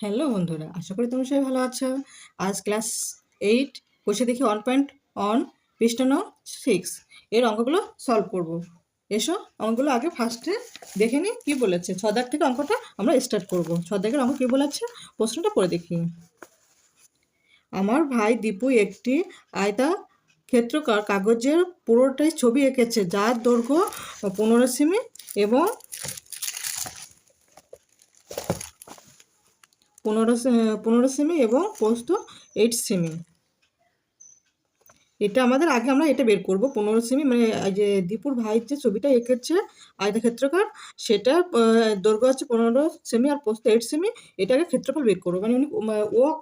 Hello বন্ধুরা, আশা করি তোমরা সবাই ভালো আছো। আজ ক্লাস 8 বসে দেখি 1.1 পৃষ্ঠা নং 6 এর অঙ্কগুলো সলভ করব। এসো অঙ্কগুলো আগে ফার্স্টে দেখে নিই কী বলেছে। 6 দাগ থেকে অঙ্কটা আমরা স্টার্ট করব। 6 দাগের অঙ্ক কী বলেছে প্রশ্নটা পড়ে দেখি। আমার ভাই দীপু একটি আয়তা ক্ষেত্রকার কাগজের পুরোটাই ছবি এঁকেছে, যার দৈর্ঘ্য 15 সেমি এবং 15 সেমি এবং প্রস্থ 8 সেমি। এটা আমাদের আগে আমরা এটা বের করব। 15 সেমি মানে যে দীপুর ভাই যে ছবিটা এঁকেছে আয়তক্ষেত্রাকার, সেটা দৈর্ঘ্য হচ্ছে 15 সেমি আর প্রস্থ 8 সেমি। এটাকে ক্ষেত্রফল বের করবো, মানে উনি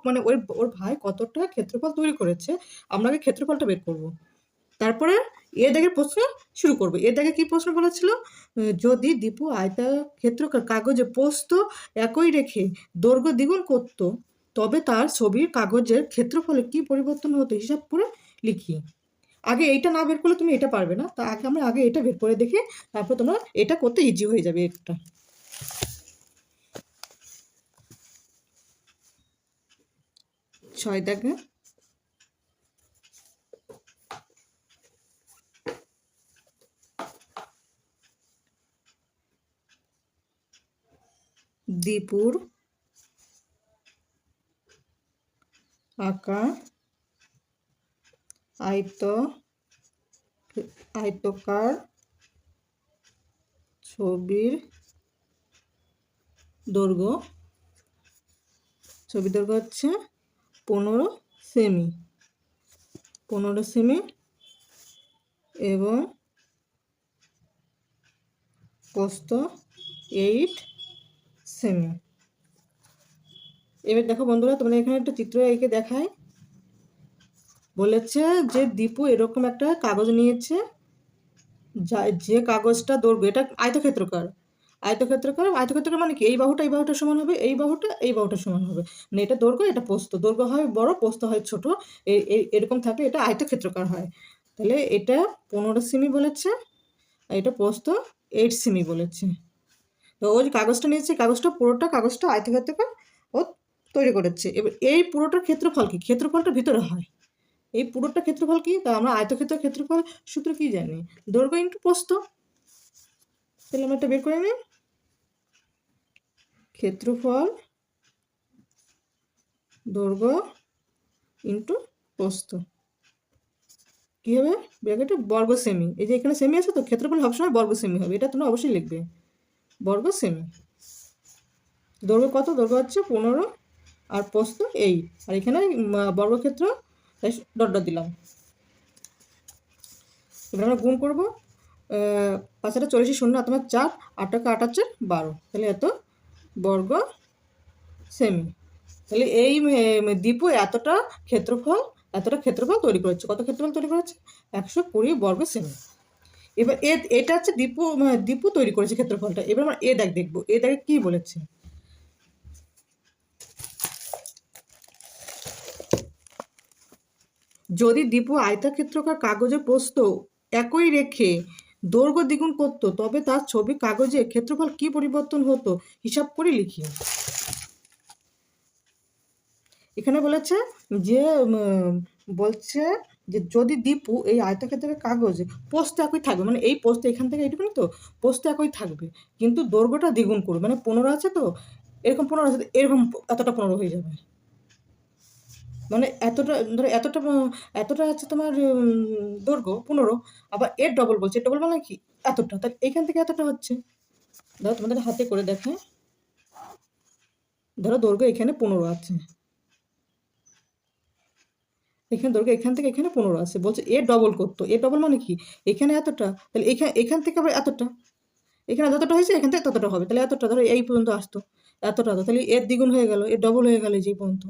মানে ওর ভাই কতটা ক্ষেত্রফল তৈরি করেছে, আমরা আগে ক্ষেত্রফলটা বের করব। তারপরে এ দাগের প্রশ্ন শুরু করবো। এ দাগে কি প্রশ্ন বলেছিল, যদি দীপু আয়তক্ষেত্রাকার কাগজে প্রস্থ একই রেখে দৈর্ঘ্য দ্বিগুণ করত, তবে তার ছবির কাগজের ক্ষেত্রফলে কি পরিবর্তন হতো হিসাব করে লিখি। আগে এইটা না বের করলে তুমি এটা পারবে না, তা আমরা আগে এটা বের করে দেখি, তারপর তোমরা এটা করতে ইজি হয়ে যাবে। একটা 6 দাগে দীপুর আঁকা আয়তকার ছবির দৈর্ঘ্য হচ্ছে 15 সেমি এবং প্রস্থ 8 সেমি। এবার দেখো বন্ধুরা, তোমরা এখানে একটা চিত্র এঁকে দেখায়। বলেছে যে দীপু এরকম একটা কাগজ নিয়েছে, যে কাগজটা দৈর্ঘ্য, এটা আয়তক্ষেত্রাকার মানে কি, এই বাহুটা সমান হবে, এই বাহুটা সমান হবে, মানে এটা দৈর্ঘ্য, এটা প্রস্থ। দৈর্ঘ্য হয় বড়, প্রস্থ হয় ছোট, এরকম থাকলে এটা আয়তক্ষেত্রাকার হয়। তাহলে এটা 15 সেমি বলেছে, আর এটা প্রস্থ 8 সেমি বলেছে। তো ওই যে কাগজটা নিয়েছে, কাগজটা আয়তক্ষেত্রাকার ও তৈরি করেছে। এবার এই পুরোটার ক্ষেত্রফল কি, ক্ষেত্রফলটা ভিতরে হয়। এই পুরোটা ক্ষেত্রফল কি, তা আমরা আয়তক্ষেত্রের ক্ষেত্রফল সূত্র কি জানি, দৈর্ঘ্য ইন্টু প্রস্থ। তাহলে আমরা এটা বের করে নিই। ক্ষেত্রফল দৈর্ঘ্য ইন্টু প্রস্থ কী হবে, ব্র্যাকেটে বর্গ সেমি। এই যে এখানে সেমি আছে, তো ক্ষেত্রফল সবসময় বর্গ সেমি হবে, এটা তোমরা অবশ্যই লিখবে, বর্গ সেমি। দৈর্ঘ্য কত, দৈর্ঘ্য হচ্ছে 15 আর প্রস্থ 8, আর এখানে বর্গক্ষেত্র ডট দিলাম। এবার আমরা গুণ করবো। 5 40 শূন্য, তোমার 4, 8 8 12, তাহলে এত বর্গ সেমি। তাহলে এই দীপু এতটা ক্ষেত্রফল তৈরি করেছে। কত ক্ষেত্রফল তৈরি করেছে, 120 বর্গ সেমি। এবার এটা হচ্ছে দীপু তৈরি করেছে ক্ষেত্রফলটা। এবার আমরা এ দাগ দেখবো। এ দাগে কি বলেছে, যদি দীপু আয়তক্ষেত্রাকার কাগজে প্রস্থ একই রেখে দৈর্ঘ্য দ্বিগুণ করতো, তবে তার ছবি কাগজে ক্ষেত্রফল কি পরিবর্তন হতো হিসাব করে লিখি। এখানে বলেছে যে বলছে যে যদি দীপু এই আয়তক্ষেত্রের কাগজে পোস্ত একই থাকবে, মানে এই পোস্ত এখান থেকে এইটুকুনি, তো পোস্ত একই থাকবে, কিন্তু দৈর্ঘ্যটা দ্বিগুণ করবে, মানে 15 আছে, তো এরকম 15 আছে, এরকম এতটা 15 হয়ে যাবে। মানে এতটা ধরো, এতটা আছে তোমার দৈর্ঘ্য 15, আবার এর ডবল বলছে। এর ডবল মানে কি, এতটা, তাহলে এখান থেকে এতটা হচ্ছে। ধরো তোমাদের হাতে করে দেখে, ধরো দৈর্ঘ্য এখানে 15 আছে, এখানে দৈর্ঘ্য এখান থেকে এখানে 15 আছে, বলছে এ ডবল করতো। এ ডবল মানে কি, এখানে এতটা, তাহলে এখান থেকে আবার এতটা, এখানে যতটা হয়েছে এখান থেকে ততটা হবে, তাহলে এতটা ধরো এই পর্যন্ত আসতো, এতটা তো, তাহলে এর দ্বিগুণ হয়ে গেল, এর ডবল হয়ে গেল যে পর্যন্ত।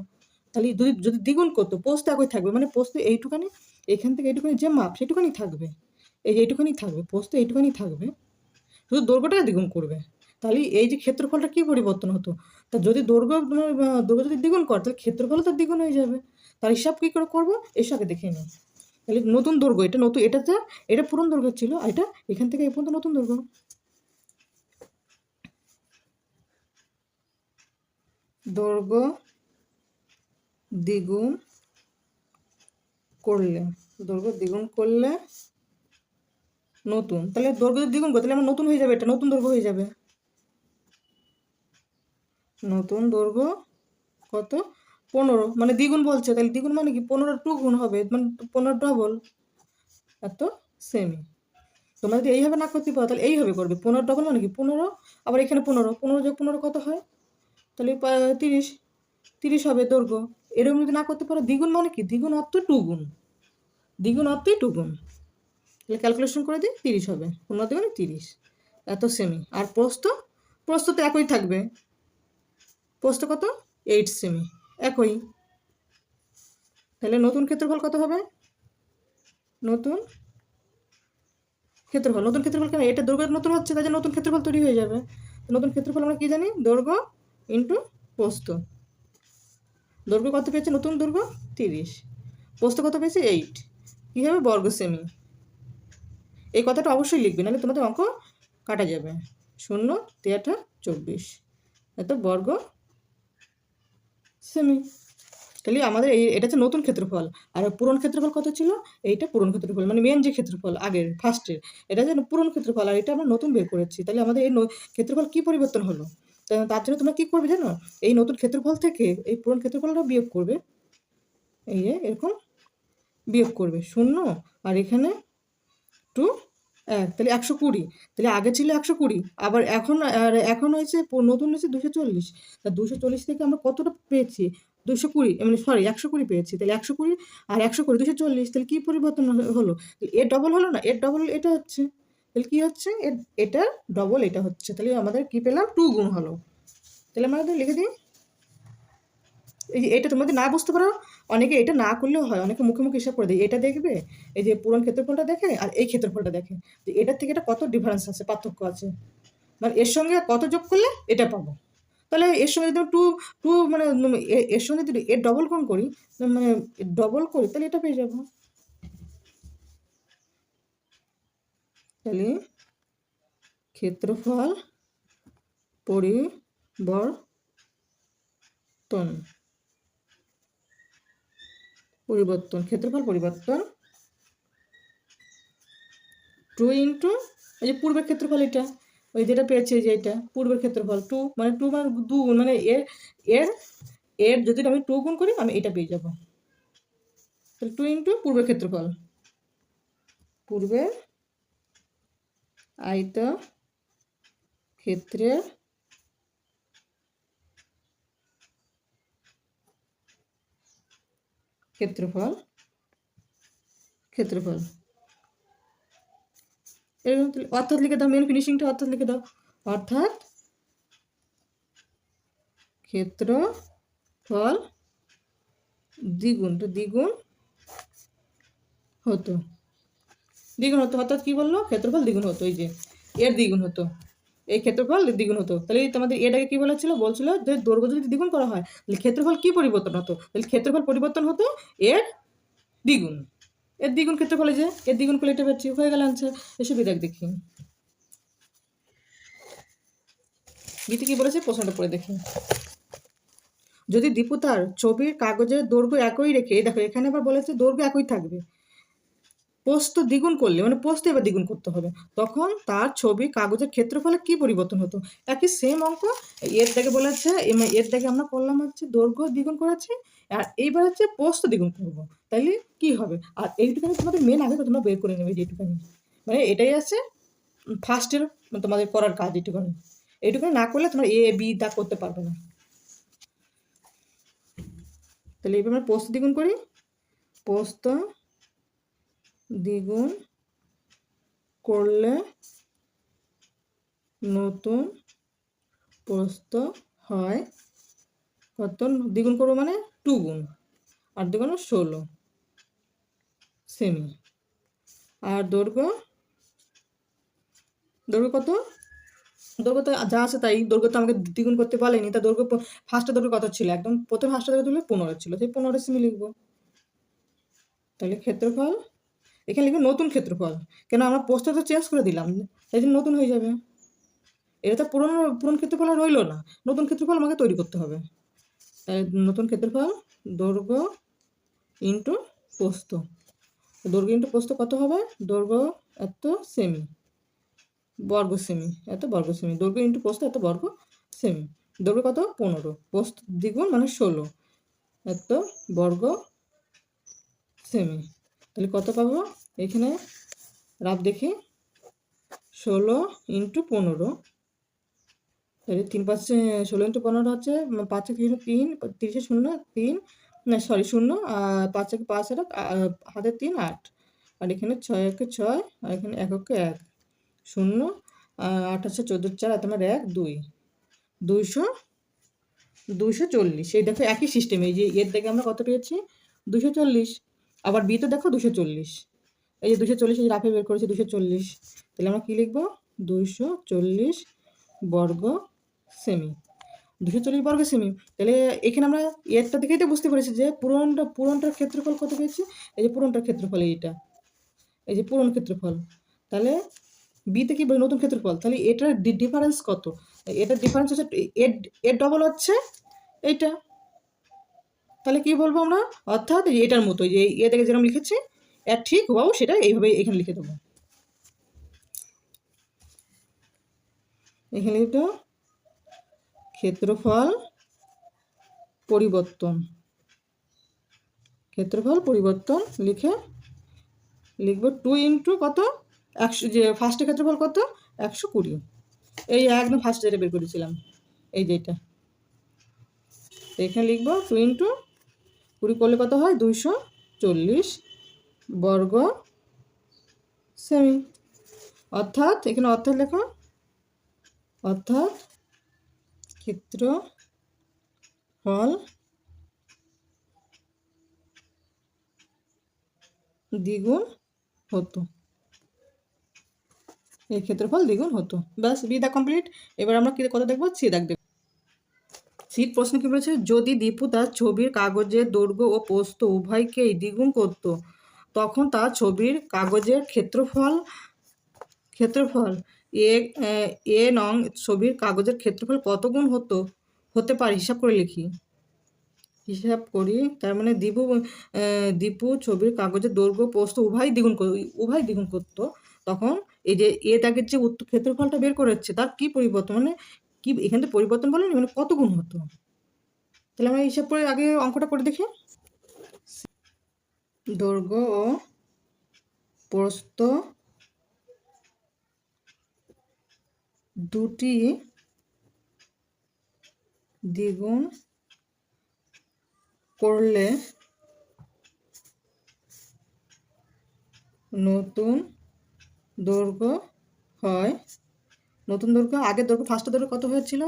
তাহলে যদি দ্বিগুণ করতো, পোস্ত একই থাকবে, মানে পোস্ত এইটুখানি, এখান থেকে এইটুখানি যে মাপ সেটুখানি থাকবে, এই যে এইটুখানি থাকবে, পোস্ত এইটুখানি থাকবে, শুধু দৈর্ঘ্যটা দ্বিগুণ করবে। তাহলে এই যে ক্ষেত্রফলটা কি পরিবর্তন হতো, তা যদি দৈর্ঘ্য যদি দ্বিগুণ করে, তাহলে ক্ষেত্রফল তো দ্বিগুণ হয়ে যাবে। তার হিসাব কী করে করবো, এর সাথে দেখে নিই। তাহলে নতুন দৈর্ঘ্য, এটা পুরনো দৈর্ঘ্য ছিল, এটা এখান থেকে এই পর্যন্ত নতুন দৈর্ঘ্য। দৈর্ঘ্য দ্বিগুণ করলে, দৈর্ঘ্য দ্বিগুণ করলে নতুন, তাহলে দৈর্ঘ্য দ্বিগুণ করতে তাহলে আমার নতুন হয়ে যাবে, এটা নতুন দৈর্ঘ্য হয়ে যাবে। নতুন দৈর্ঘ্য কত? 15, মানে দ্বিগুণ বলছে, তাহলে দ্বিগুণ মানে কি 15 2 গুণ হবে, মানে 15 ডবল, এত সেমি। তোমরা যদি এইভাবে না করতে পারো তাহলে এইভাবে করবে, 15 ডবল মানে কি 15, আবার এখানে 15 যোগ 15 কত হয়? তাহলে 30, 30 হবে দৈর্ঘ্য। এরকম যদি না করতে পারো, দ্বিগুণ মানে কি দ্বিগুণ অর্থ 2 গুণ, দ্বিগুণ অর্থই 2 গুণ। তাহলে ক্যালকুলেশন করে দিই, 30 হবে, 15 দ্বিগুণে 30, এত সেমি। আর প্রস্থ, প্রস্থ তো একই থাকবে, প্রস্থ কত? 8 সেমি, একই। তাহলে নতুন ক্ষেত্রফল কত হবে? নতুন ক্ষেত্রফল, নতুন ক্ষেত্রফল কেন? এটা দৈর্ঘ্য নতুন হচ্ছে, তাই জন্য নতুন ক্ষেত্রফল তৈরি হয়ে যাবে। নতুন ক্ষেত্রফল আমরা কি জানি? দৈর্ঘ্য ইন্টু প্রস্থ। দৈর্ঘ্য কত পেয়েছে? নতুন দৈর্ঘ্য 30, প্রস্থ কত পেয়েছে? 8, কী হবে? বর্গ সেমি। এই কথাটা অবশ্যই লিখবে, নাহলে তোমাদের অঙ্ক কাটা যাবে। 0 3 24, এত বর্গ সেমি। তাহলে আমাদের এটা হচ্ছে নতুন ক্ষেত্রফল। আর পূরণ ক্ষেত্রফল কত ছিল? এইটা পূরণ ক্ষেত্রফল, মানে মেন যে ক্ষেত্রফল আগের ফার্স্টের, এটা হচ্ছে পূরণ ক্ষেত্রফল, আর এটা আমরা নতুন বের করেছি। তাহলে আমাদের এই ক্ষেত্রফল কি পরিবর্তন হলো? তার জন্য তোমরা কী করবে জানো? এই নতুন ক্ষেত্রফল থেকে এই পূরণ ক্ষেত্রফলটা বিয়োগ করবে, এই যে এরকম বিয়োগ করবে 0, আর এখানে 2 1, তাহলে 120। তাহলে আগে ছিল 120, আবার এখন হয়েছে নতুন হয়েছে 240। তা 240 থেকে আমরা কতটা পেয়েছি? 220, মানে সরি 120 পেয়েছি। তাহলে 120 আর 120 240, তাহলে কী পরিবর্তন হলো? এর ডবল হলো না? এর ডবল এটা হচ্ছে, তাহলে কী হচ্ছে? এটা ডবল এটা হচ্ছে, তাহলে আমাদের কী পেলাম? 2 গুণ হলো। তাহলে আমরা লিখে দিই, এই যে এটা তোমরা যদি না বুঝতে পারো, অনেকে এটা না করলেও হয়, অনেকে মুখে মুখে হিসাব করে দেয়, এটা দেখবে, এই যে পূরণ ক্ষেত্রফলটা দেখে আর এই ক্ষেত্রফলটা দেখে, যে এটার থেকে এটা কত ডিফারেন্স আছে, পার্থক্য আছে, মানে এর সঙ্গে কত যোগ করলে এটা পাবো। তাহলে এর সঙ্গে যদি টু টু মানে এর সঙ্গে যদি এর ডবল গুণ করি, মানে ডবল করি, তাহলে এটা পেয়ে যাবো। তাহলে ক্ষেত্রফল পরিবর্তন, ক্ষেত্রফল পরিবর্তন 2 ইন্টু এই যে পূর্বের ক্ষেত্রফল, এটা ওই যেটা পেয়েছে, যে এটা পূর্বের ক্ষেত্রফল 2, মানে 2 মানে 2 গুণ, মানে এর এর যদি আমি 2 গুণ করি আমি এটা পেয়ে যাব। তাহলে 2 ইন্টু পূর্বের ক্ষেত্রফল, পূর্বের আয়ত ক্ষেত্রের ক্ষেত্রফল, এরকম। অর্থাৎ লিখে দাও, মেন ফিনিশিংটা অর্থাৎ লিখে দাও, অর্থাৎ ক্ষেত্রফল দ্বিগুণ হতো, অর্থাৎ কি বললো? ক্ষেত্রফল দ্বিগুণ হতো, এই যে এর দ্বিগুণ হতো, এই ক্ষেত্রফল দ্বিগুণ হতো। তাহলে তোমাদের এটাকে কি বলছিল যে দৈর্ঘ্য যদি দ্বিগুণ করা হয় তাহলে ক্ষেত্রফল কি পরিবর্তন হতো? তাহলে ক্ষেত্রফল পরিবর্তন হতো এর দ্বিগুণ, ক্ষেত্রফলে, যে এর দ্বিগুণ করলে এটা পাচ্ছি, হয়ে গেল আনসার। এসব দেখি গীতি কি বলেছে, প্রশ্নটা পড়ে দেখি। যদি দীপু তার ছবির কাগজের দৈর্ঘ্য একই রেখে, দেখো এখানে আবার বলেছে দৈর্ঘ্য একই থাকবে, প্রস্থ দ্বিগুণ করলে, মানে প্রস্থ এবার দ্বিগুণ করতে হবে, তখন তার ছবি কাগজের ক্ষেত্রফলে কি পরিবর্তন হতো? একই সেম অঙ্ক, এর দাগে বলেছে, এর দাগে আমরা করলাম হচ্ছে দৈর্ঘ্য দ্বিগুণ করেছি, আর এইবার হচ্ছে প্রস্থ দ্বিগুণ করবো, তাইলে কি হবে? আর এইটুখানি তোমাদের মেন আগে তো তোমরা বের করে নেবে, যেটুখানি, মানে এটাই আছে ফার্স্টের তোমাদের করার কাজ, এইটুখানি না করলে তোমরা বি দা করতে পারবে না। তাহলে এইবার আমরা প্রস্থ দ্বিগুণ করি, প্রস্থ দ্বিগুণ করলে নতুন প্রস্থ হয় কত? দ্বিগুণ করবো মানে 2 গুণ, আর দ্বিগুণ 16 সেমি। আর দৈর্ঘ্য কত? দৈর্ঘ্য তো যা আছে তাই, দৈর্ঘ্য তো আমাকে দ্বিগুণ করতে বলেনি, তা দৈর্ঘ্য ফার্স্টের দৈর্ঘ্য কত ছিল? একদম প্রথম ফার্স্টের দৈর্ঘ্য তুললে 15 ছিল, সেই 15 সেমি লিখবো। তাহলে ক্ষেত্রফল, এখানে লিখবো নতুন ক্ষেত্রফল, কেন আমরা প্রস্থ তো চেঞ্জ করে দিলাম, তাই জন্য নতুন হয়ে যাবে। এটা তো পুরনো ক্ষেত্রফল আর রইলো না, নতুন ক্ষেত্রফল আমাকে তৈরি করতে হবে। তাহলে নতুন ক্ষেত্রফল দৈর্ঘ্য ইন্টু প্রস্থ। দৈর্ঘ্য ইন্টু প্রস্থ কত হবে? দৈর্ঘ্য এত সেমি, বর্গ সেমি, এত বর্গ সেমি। দৈর্ঘ্য ইন্টু প্রস্থ এত বর্গ সেমি। দৈর্ঘ্য কত? 15, প্রস্থ দ্বিগুণ মানে 16, এত বর্গ সেমি। তাহলে কত পাবো? এখানে রাফ দেখি, 16 ইন্টু 15, তাহলে 3 5 16 ইন্টু 15 হচ্ছে 5 3 3, 30 শূন্য 3, না সরি শূন্য, আর 5 5 হাতে 3 8, আর এখানে 6 একে 6, আর এখানে 1 একে 1, শূন্য, 8 আছে 14 4, আর তোমার 1 2, 240। এই দেখো একই সিস্টেম, এই যে এর দেখে আমরা কত পেয়েছি? 240। আবার বিতে দেখো 240, এই যে 240, এই রাফে বের করেছি 240। তাহলে আমরা কি লিখবো? 240 বর্গ সেমি। 240 বর্গ সেমি। তাহলে এখানে আমরা এরটা দেখেই তো বুঝতে পেরেছি যে পূরণটার ক্ষেত্রফল কত পেয়েছি। এই যে পূরণটার ক্ষেত্রফল এইটা, এই যে পূরণ ক্ষেত্রফল। তাহলে বিতে কি নতুন ক্ষেত্রফল, তাহলে এটার ডিফারেন্স কত? এটার ডিফারেন্স হচ্ছে এর ডবল হচ্ছে এইটা। তাহলে কি বলবো আমরা? অর্থাৎ এটার মতো, যে এ থেকে যেরকম লিখেছি এর ঠিক হবো সেটা এইভাবে এখানে লিখে দেবো। এখানে লিখবো ক্ষেত্রফল পরিবর্তন। ক্ষেত্রফল পরিবর্তন লিখে লিখবো 2 ইন্টু কত? 100, যে ফার্স্টের ক্ষেত্রফল কত? 120। এই একদম ফার্স্ট যেটা বের করেছিলাম, এই যেটা। এখানে লিখবো 2 ইন্টু 20 করলে কত হয়? 240 বর্গ সেমি। অর্থাৎ এখানে অর্থাৎ লেখো, অর্থাৎ ক্ষেত্রফল দ্বিগুণ হতো। এই ক্ষেত্রফল দ্বিগুণ হতো। ব্যাস, বি দা কমপ্লিট। এবার আমরা কি কথা দেখবো? সি দাগ দেখবো। সির প্রশ্ন কি বলেছে? যদি দীপু তার ছবির কাগজের দৈর্ঘ্য ও প্রস্থ উভয়কেই দ্বিগুণ করত, তখন তার ছবির কাগজের ক্ষেত্রফল এ নং ছবির কাগজের ক্ষেত্রফল কত গুণ হতে পারে? হিসাব করে লিখি। হিসাব করি। তার মানে দীপু ছবির কাগজের দৈর্ঘ্য প্রস্থ উভয় দ্বিগুণ করতো, তখন এই যে এ দাগের যে ক্ষেত্রফলটা বের করে হচ্ছে তার কি পরিবর্তন, মানে কি এখান থেকে পরিবর্তন বলেনি, মানে কত গুণ হতো। তাহলে আমরা হিসাব করে আগে অঙ্কটা করে দেখি। দৈর্ঘ্য ও প্রস্থ দুটি দ্বিগুণ করলে নতুন দৈর্ঘ্য হয়। নতুন দৈর্ঘ্য, আগের দৈর্ঘ্য ফার্স্টের দৈর্ঘ্য কত হয়েছিল?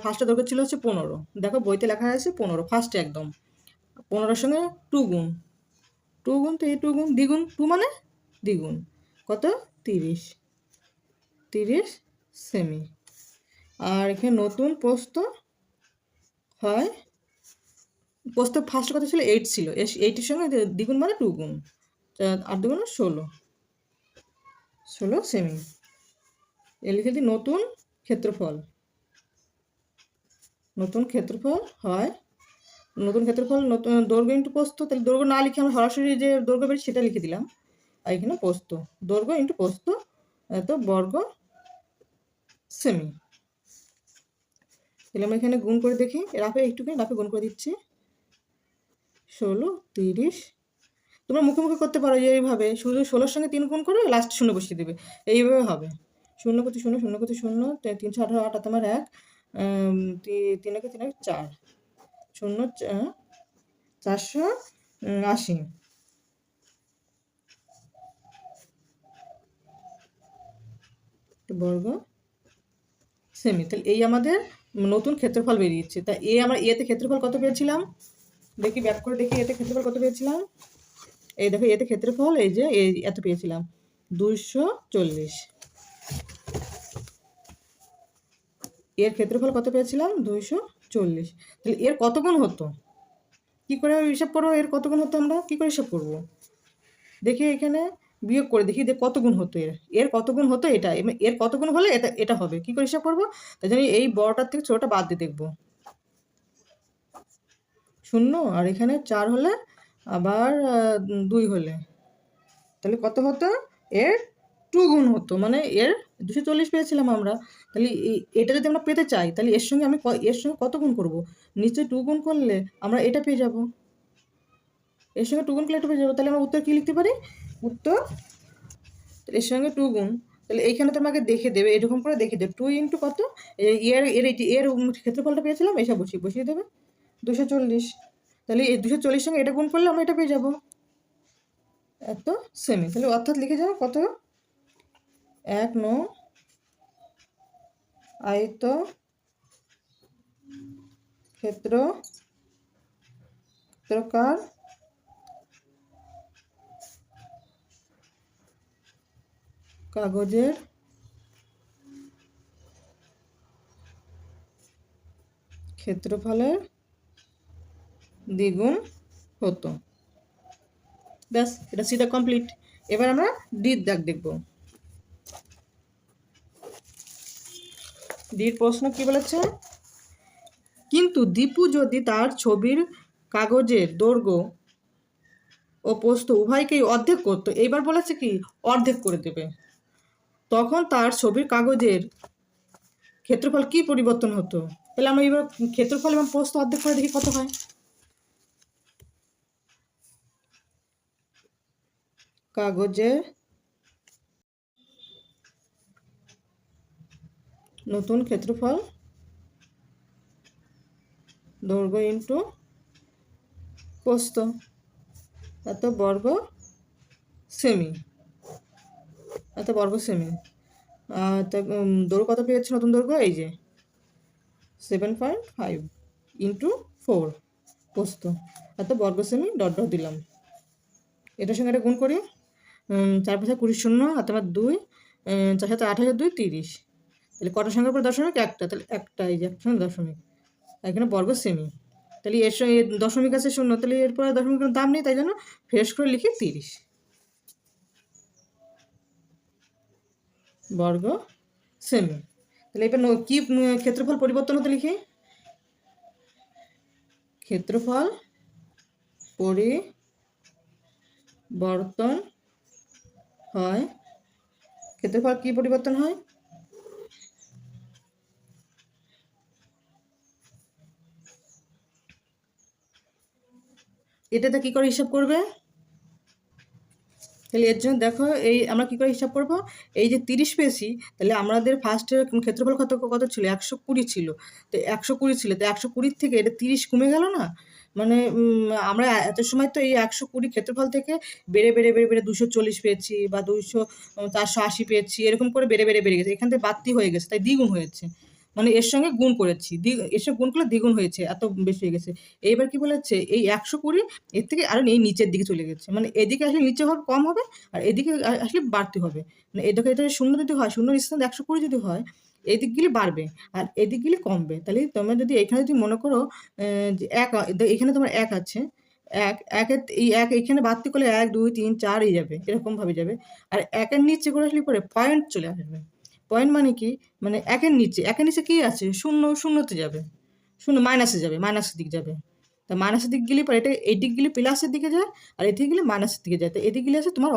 ফার্স্টের দৈর্ঘ্য ছিল হচ্ছে 15। দেখো বইতে লেখা আছে 15, ফার্স্টে একদম। 15-এর সঙ্গে 2 গুণ, 2 গুণ, তো এই 2 গুণ দ্বিগুণ, 2 মানে দ্বিগুণ, কত? 30 সেমি। আর এখানে নতুন প্রস্থ হয়, প্রস্থ ফার্স্ট কত ছিল? 8 ছিল, 8-এর সঙ্গে দ্বিগুণ মানে 2 গুণ, 8 2 16 সেমি। এ লিখে দিই নতুন ক্ষেত্রফল। নতুন ক্ষেত্রফল হয়, নতুন ক্ষেত্রফল নতুন দৈর্ঘ্য ইন্টু প্রস্থ। তাহলে দৈর্ঘ্য না লিখে আমরা সরাসরি যে দৈর্ঘ্য বেরিয়ে সেটা লিখে দিলাম, আর এখানে প্রস্থ, দৈর্ঘ্য ইন্টু প্রস্থ এত বর্গ সেমি। তাহলে আমরা এখানে গুণ করে দেখি, রাফে গুণ করে দিচ্ছি। 16 30, তোমরা মুখে মুখে করতে পারো এইভাবে, শুধু 16-এর সঙ্গে 3 গুণ করে লাস্ট শূন্য বসিয়ে দেবে, এইভাবে হবে। 0 করতে 0, 0 করতে 0, 318 8 তোমার 1, 3 একে 3 4, 0 480 বর্গ সেমি। তাহলে এই আমাদের নতুন ক্ষেত্রফল বেরিয়েছে। তা আমরা এতে ক্ষেত্রফল কত পেয়েছিলাম? দেখি ব্যাক করে দেখি, এতে ক্ষেত্রফল কত পেয়েছিলাম? এই দেখো এতে ক্ষেত্রফল এই যে এত পেয়েছিলাম 240। এর ক্ষেত্রফল কত পেয়েছিলাম? 240। তাহলে এর কত গুণ হতো? কি করে হিসাব করবো? এর কত গুণ হতো আমরা কি করে হিসাব করবো? দেখি এখানে বিয়োগ করে দেখি যে কত গুণ হতো এর কত গুণ হতো এটা, এর কত গুণ হলে এটা হবে, কি করে হিসাব করবো? তাই জন্য এই বড়টার থেকে ছোটটা বাদ দিয়ে দেখবো। শূন্য, আর এখানে 4 হলে আবার 2 হলে, তাহলে কত হতো? এর 2 গুণ হতো, মানে এর 240 পেয়েছিলাম আমরা। তাহলে এটা যদি আমরা পেতে চাই, তাহলে এর সঙ্গে আমি এর সঙ্গে কত গুণ করব? নিশ্চয়ই 2 গুণ করলে আমরা এটা পেয়ে যাব। এর সঙ্গে 2 গুণ করলে এটা পেয়ে যাবো। তাহলে আমরা উত্তর কী লিখতে পারি? উত্তর এর সঙ্গে 2 গুণ। তাহলে এইখানে তোমাকে দেখে দেবে, এরকম করে দেখে দেবে 2 ইন্টু কত, এর এর এর ক্ষেত্রফলটা পেয়েছিলাম, এসব বসিয়ে দেবে 240। তাহলে এই 240 সঙ্গে এটা গুণ করলে আমরা এটা পেয়ে যাবো এত সেমি। তাহলে অর্থাৎ লিখে যাবো কত? 1/9 আয়ত ক্ষেত্রকার কাগজের ক্ষেত্রফলের দ্বিগুণ হতো। ব্যাস, এটা সিটা কমপ্লিট। এবার আমরা ডির দাগ দেখব। ডির প্রশ্ন কি বলেছে? কিন্তু দীপু যদি তার ছবির কাগজের দৈর্ঘ্য ও প্রস্থ উভয়কেই অর্ধেক করতো, এইবার বলেছে কি অর্ধেক করে দেবে, তখন তার ছবির কাগজের ক্ষেত্রফল কি পরিবর্তন হতো? তাহলে আমরা এবার ক্ষেত্রফল এবং প্রস্থ অর্ধেক করে দেখি কত হয়। কাগজের নতুন ক্ষেত্রফল দৈর্ঘ্য ইন্টু প্রস্থ এত বর্গ সেমি, এত বর্গ সেমি। তা দৈর্ঘ্য কত পেয়েছে? নতুন দৈর্ঘ্য এই যে 7.5 ইন্টু 4 প্রস্থ এত বর্গ সেমি, ডট ডট দিলাম। এটার সঙ্গে এটা গুণ করি, 4 5 20 শূন্য, আর তোমার 2, 4 7 28, 2 30। তাহলে কটার সঙ্গে পরে দশমিক? একটা, তাহলে একটা, এই যে একটা সঙ্গে দশমিক, এখানে বর্গ সেমি। তাহলে এর সঙ্গে দশমিক আছে শূন্য, তাহলে এরপরে দশমিকের দাম নেই, তাই জন্য ফ্রেশ করে লিখি 30 বর্গ সেমি। তাহলে এবার কি ক্ষেত্রফল পরিবর্তন হতে লিখি? ক্ষেত্রফল পরিবর্তন হয়। ক্ষেত্রফল কি পরিবর্তন হয়? এটাতে কি করে হিসাব করবে? তাহলে এর জন্য দেখো, এই আমরা কী করে হিসাব করব? এই যে 30 পেয়েছি, তাহলে আমাদের ফার্স্টের ক্ষেত্রফল কত কত ছিল? 120 ছিল। তো 120 ছিল, তো 120 থেকে এটা 30 কমে গেল না? মানে আমরা এত সময় তো এই 120 ক্ষেত্রফল থেকে বেড়ে বেড়ে বেড়ে বেড়ে 240 পেয়েছি, বা 480 পেয়েছি, এরকম করে বেড়ে বেড়ে বেড়ে গেছে, এখান থেকে বাড়তি হয়ে গেছে, তাই দ্বিগুণ হয়েছে। মানে এর সঙ্গে গুণ করেছি, এর সঙ্গে গুণ করলে দ্বিগুণ হয়েছে, এত বেশি হয়ে গেছে। এইবার কি বলেছে? এই 120 এর থেকে আরও এই নিচের দিকে চলে গেছে, মানে এদিকে আসলে নিচে হবে কম হবে, আর এদিকে আসলে বাড়তি হবে। মানে এদিকে এটা শূন্য যদি হয়, শূন্য স্থানে 120 যদি হয়, এদিকগুলি বাড়বে আর এদিকগুলি কমবে। তাহলে তোমরা যদি এখানে যদি মনে করো যে এখানে তোমার 1 আছে, একের এই 1 এখানে বাড়তি করলে 1 2 3 4 এই যাবে, এরকমভাবে যাবে। আর 1-এর নিচে করে আসলে পরে পয়েন্ট চলে আসবে। পয়েন্ট মানে কি? মানে 1-এর নিচে কী আছে? শূন্য, শূন্যতে যাবে, শূন্য মাইনাসে যাবে, মাইনাসের দিক যাবে। তা মাইনাসের দিক গেলে পরে এটা এই দিক গেলে প্লাসের দিকে যায়, আর এদিকে গেলে মাইনাসের দিকে যায়। তো এদিক গেলে আছে তোমার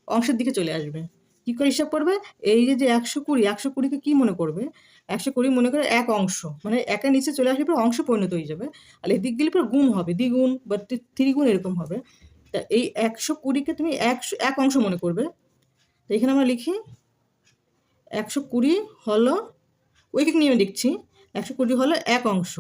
অংশের দিকে চলে আসবে। কী করে হিসাব করবে? এই যে 120কে কী মনে করবে? 120 মনে করে এক অংশ, মানে 1-এর নিচে চলে আসলে পরে অংশে পরিণত হয়ে যাবে। আর এদিক গেলে পরে গুণ হবে, দ্বিগুণ বা ত্রিগুণ এরকম হবে। তা এই 120কে তুমি এক অংশ মনে করবে। তো এখানে আমরা লিখি 120 হলো, ঐকিক নিয়মে লিখছি, 120 হলো এক অংশ।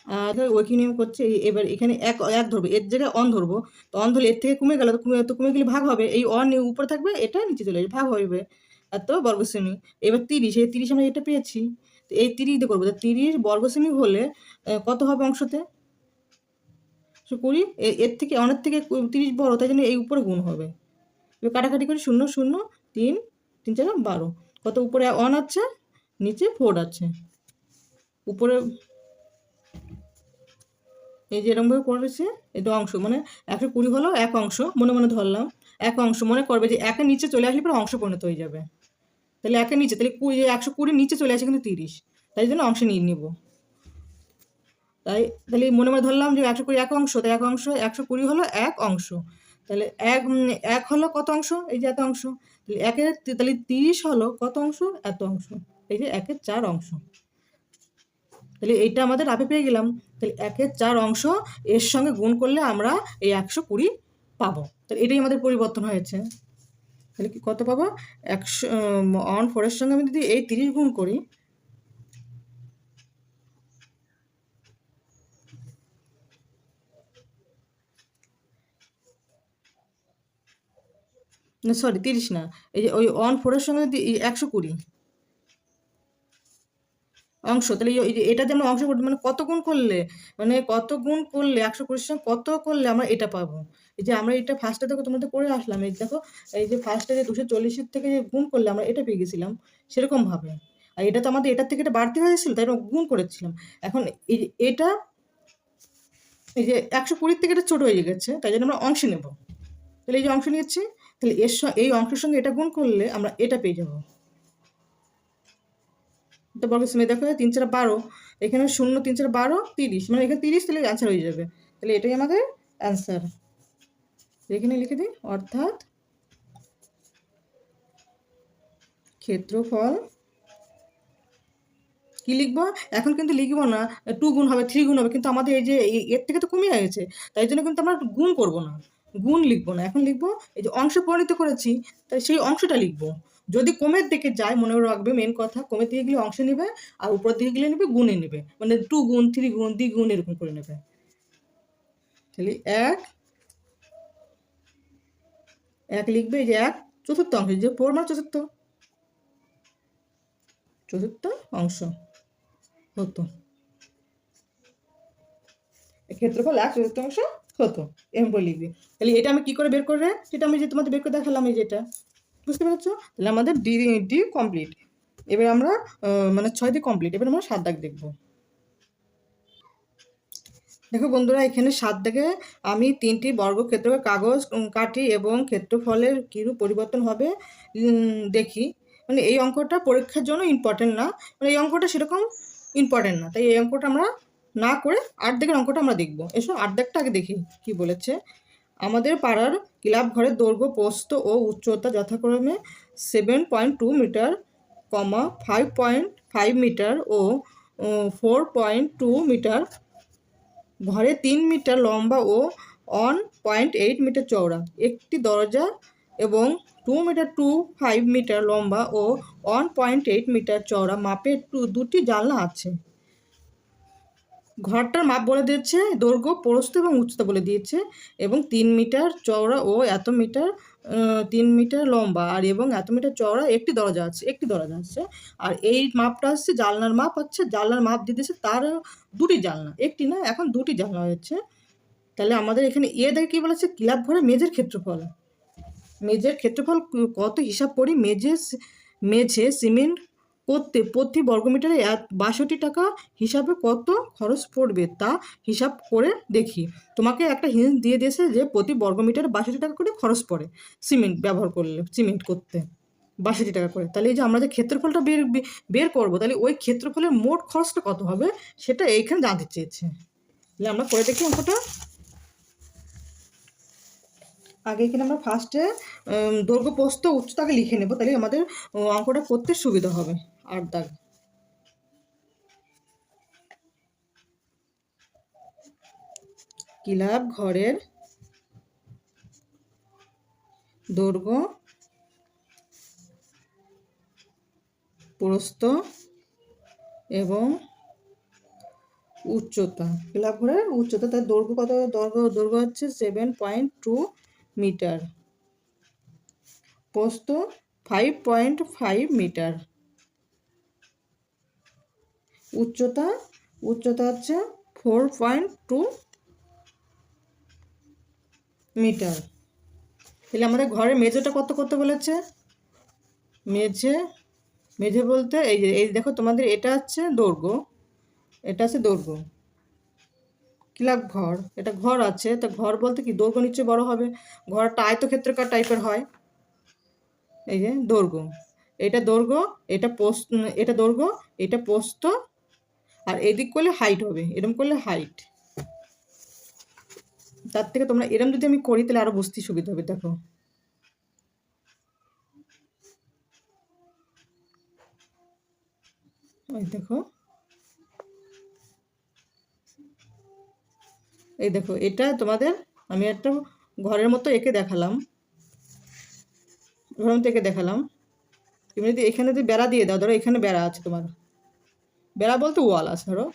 আর ঐকিক নিয়ম করছে, এবার এখানে এক ধরবো, এর জায়গায় অন ধরবো। তো অন ধরলে এর থেকে কমে গেল, তো কমে গেলে ভাগ হবে, এই অন উপরে থাকবে, এটা নিচে চলে যাবে, ভাগ হবে। এত বর্গ সেমি। এবার 30, এই 30 আমরা এটা পেয়েছি, তো এই 30 দিয়ে করবো। তো 30 বর্গ সেমি হলে কত হবে অংশতে? 20, এর থেকে অনের থেকে 30 বড়, তাই জন্য এই উপরে গুণ হবে। এবার কাটাকাটি করি, 0 0 3 3 4 12, কত উপরে 1 আছে, নিচে 4 আছে, উপরে এই যে এরকমভাবে করেছে, এটা অংশ, মানে 120 হলো এক অংশ, মনে মনে ধরলাম এক অংশ, মনে করবে যে 1-এর নিচে চলে আসলে পরে অংশ পরিণত হয়ে যাবে। তাহলে 1-এর নিচে, তাহলে 120 নিচে চলে আসে কিন্তু 30, তাই জন্য অংশে নিয়ে নেব। তাহলে মনে মনে ধরলাম যে 120 এক অংশ, তাই এক অংশ 120 হলো এক অংশ। তাহলে এক হলো কত অংশ? এই যে এত অংশ। তাহলে 30 হলো কত অংশ? এত অংশ। এই যে 1/4 অংশ। তাহলে এইটা আমাদের আপে পেয়ে গেলাম। তাহলে 1/4 অংশ এর সঙ্গে গুণ করলে আমরা এই 120 পাবো। তাহলে এটাই আমাদের পরিবর্তন হয়েছে। তাহলে কি কত পাবো? 100 4 এর সঙ্গে আমি যদি এই 30 গুণ করি, না সরি 30 না, এই যে ওই 4 এর সঙ্গে যদি 120 অংশ, তাহলে এই যে এটা যে আমরা অংশ করতে মানে কত গুণ করলে, মানে কত গুণ করলে 120 সঙ্গে কত করলে আমরা এটা পাবো। এই যে আমরা এটা ফার্স্টে দেখো তোমাদের করে আসলাম, এই দেখো এই যে ফার্স্টে যে 240 থেকে যে গুণ করলে আমরা এটা পেয়ে গেছিলাম, সেরকম ভাবে। আর এটা তো আমাদের এটার থেকে এটা বাড়তি হয়েছিল, তাই গুণ করেছিলাম। এখন এই যে এটা এই যে 120 থেকে এটা ছোট হয়ে গেছে, তাই জন্য আমরা অংশ নেব। তাহলে এই যে অংশ নিয়েছি, তাহলে এই অংশের সঙ্গে এটা গুণ করলে আমরা এটা পেয়ে যাবো। তো বর্গ সময় দেখো 3 4 12, এখানে 0 3 4 12 30, মানে এখানে 30, তাহলে অ্যান্সার হয়ে যাবে। তাহলে এটাই আমাদের অ্যান্সার। এখানে লিখে দিই, অর্থাৎ ক্ষেত্রফল কি লিখবো? এখন কিন্তু লিখবো না 2 গুণ হবে 3 গুণ হবে, কিন্তু আমাদের এই যে এর থেকে তো কমে গেছে, তাই জন্য কিন্তু আমরা গুণ করব না, গুণ লিখবো না। এখন লিখবো এই যে অংশ পরিণত করেছি, তাই সেই অংশটা লিখবো। যদি কমের দিকে যায়, মনে রাখবে মেন কথা, কমের দিকে গেলে অংশ নেবে, আর উপর দিকে গেলে নেবে গুণে নেবে, মানে 2 গুণ 3 গুণ দ্বিগুণ এরকম করে নেবে। তাহলে এক লিখবে, এই যে 1/4 অংশ, যে 4 মানে চতুর্থ অংশ হতো, ক্ষেত্রফল 1/4 হতো, এরকম করে লিখবে। তাহলে এটা আমি কি করে বের করে, সেটা আমি যে তোমাদের বের করে দেখালাম, এই যেটা বুঝতে পেরেছো? তাহলে আমাদের ডি কমপ্লিট। এবার আমরা মানে 6 দিয়ে কমপ্লিট। এবার আমরা 7 দাগ দেখবো। দেখো বন্ধুরা, এখানে 7 দাগে আমি 3টি বর্গক্ষেত্রের কাগজ কাটি এবং ক্ষেত্রফলের কিরূপ পরিবর্তন হবে দেখি। মানে এই অঙ্কটা পরীক্ষার জন্য ইম্পর্টেন্ট না, মানে এই অঙ্কটা সেরকম ইম্পর্টেন্ট না, তাই এই অঙ্কটা আমরা না করে 8 দাগের অঙ্কটা আমরা দেখবো। এসো 8 দাগটা আগে দেখি কি বলেছে। আমাদের পাড়ার ক্লাব ঘরের দৈর্ঘ্য, প্রস্থ ও উচ্চতা যথাক্রমে 7.2 মিটার, 5.5 মিটার ও 4.2 মিটার। ঘরে 3 মিটার লম্বা ও 1.8 মিটার চওড়া একটি দরজা এবং 2.25 মিটার লম্বা ও 1.8 মিটার চওড়া মাপের দুটি জানলা আছে। ঘরটার মাপ বলে দিয়েছে, দৈর্ঘ্য, প্রস্থ এবং উচ্চতা বলে দিয়েছে, এবং 3 মিটার চওড়া ও এত মিটার 3 মিটার লম্বা আর এবং এত মিটার চওড়া একটি দরজা আছে। আর এই মাপটা হচ্ছে জানলার মাপ, জানলার মাপ দিয়ে দিয়েছে, তার দুটি জানলা, একটি না, এখন দুটি জানলা হয়েছে। তাহলে আমাদের এখানে দেখে কি বলেছে, ক্লাব ঘরে মেঝের ক্ষেত্রফল কত হিসাব করি। মেঝে সিমেন্ট করতে প্রতি বর্গমিটারে 62 টাকা হিসাবে কত খরচ পড়বে তা হিসাব করে দেখি। তোমাকে একটা হিন্ট দিয়ে দিয়েছে যে প্রতি বর্গমিটারে 62 টাকা করে খরচ পড়ে সিমেন্ট ব্যবহার করলে, সিমেন্ট করতে 62 টাকা করে। তাহলে এই যে আমরা যে ক্ষেত্রফলটা বের করবো, তাহলে ওই ক্ষেত্রফলের মোট খরচটা কত হবে সেটা এইখানে জানতে চেয়েছে। তাহলে আমরা করে দেখি অঙ্কটা। আগে এখানে আমরা ফার্স্টে দৈর্ঘ্য, প্রস্থ, উচ্চতাকে লিখে নেব, তাহলে আমাদের অঙ্কটা করতে সুবিধা হবে। 8 দাগ। ক্লাব ঘরের দৈর্ঘ্য, প্রস্থ এবং উচ্চতা। ক্লাব ঘরের উচ্চতা, তার দৈর্ঘ্য কত? দৈর্ঘ্য হচ্ছে 7.2 মিটার, প্রস্থ 5.5 মিটার, উচ্চতা হচ্ছে 4.2 মিটার। তাহলে আমাদের ঘরের মেঝেটা কত করতে বলেছে? মেঝে বলতে এই দেখো তোমাদের এটা হচ্ছে দৈর্ঘ্য, এটা আছে দৈর্ঘ্য। ক্লাব ঘর, এটা ঘর আছে, তো ঘর বলতে কি দৈর্ঘ্য নিশ্চয়ই বড় হবে, ঘরটা আয়তক্ষেত্রাকার টাইপের হয়। এই যে দৈর্ঘ্য, এটা দৈর্ঘ্য, এটা দৈর্ঘ্য, এটা প্রস্থ, আর এদিক করলে হাইট হবে, এরম করলে হাইট। তার থেকে তোমরা এরম যদি আমি করি তাহলে আরো বুঝতে সুবিধা হবে। দেখো এই দেখো, এই দেখো, এটা তোমাদের আমি একটা ঘরের মতো এঁকে দেখালাম, ঘরের মতো এঁকে দেখালাম। তুমি যদি এখানে যদি বেড়া দিয়ে দাও, ধরো এখানে বেড়া আছে তোমার, বেড়া বলতে ওয়াল আছে, ধরো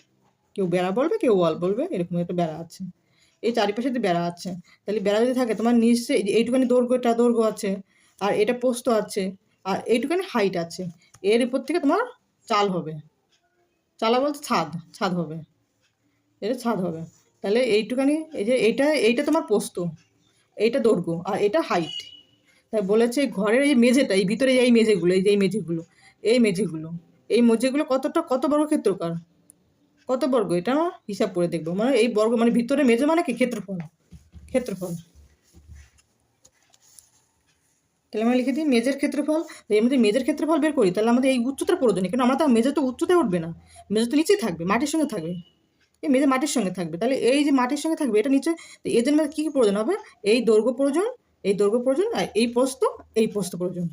কেউ বেড়া বলবে কেউ ওয়াল বলবে, এরকম একটা বেড়া আছে, এই চারিপাশে যদি বেড়া আছে, তাহলে বেড়া যদি থাকে তোমার নিচে এইটুখানি দৈর্ঘ্যটা দৈর্ঘ্য আছে, আর এটা প্রস্থ আছে, আর এইটুখানি হাইট আছে, এর উপর থেকে তোমার চাল হবে, চালা বলতে ছাদ, ছাদ হবে, এটা ছাদ হবে। তাহলে এইটুখানি এই যে এইটা তোমার প্রস্থ, এইটা দৈর্ঘ্য, আর এটা হাইট। তাই বলেছে ঘরের এই মেঝেটা, এই ভিতরে এই মেঝেগুলো, এই যে এই মেঝেগুলো, এই মেঝেগুলো, এই মেঝেগুলো কত বর্গক্ষেত্রকার, কত বর্গ, এটা হিসাব করে দেখবো। মানে এই বর্গ মানে ভিতরে মেঝে মানে কি ক্ষেত্রফল, ক্ষেত্রফল। তাহলে আমরা লিখে দিই মেজের ক্ষেত্রফল। এর মধ্যে মেজের ক্ষেত্রফল বের করি, তাহলে আমাদের এই উচ্চতার প্রয়োজন নেই, কারণ আমরা তো মেজে তো উচ্চতায় উঠবে না, মেজে তো নিচেই থাকবে, মাটির সঙ্গে থাকবে, এই মেজে মাটির সঙ্গে থাকবে। তাহলে এই যে মাটির সঙ্গে থাকবে এটা নিচে, তো এর জন্য কী কী প্রয়োজন হবে, এই দৈর্ঘ্য প্রয়োজন, এই দৈর্ঘ্য প্রয়োজন, আর এই প্রস্থ প্রয়োজন,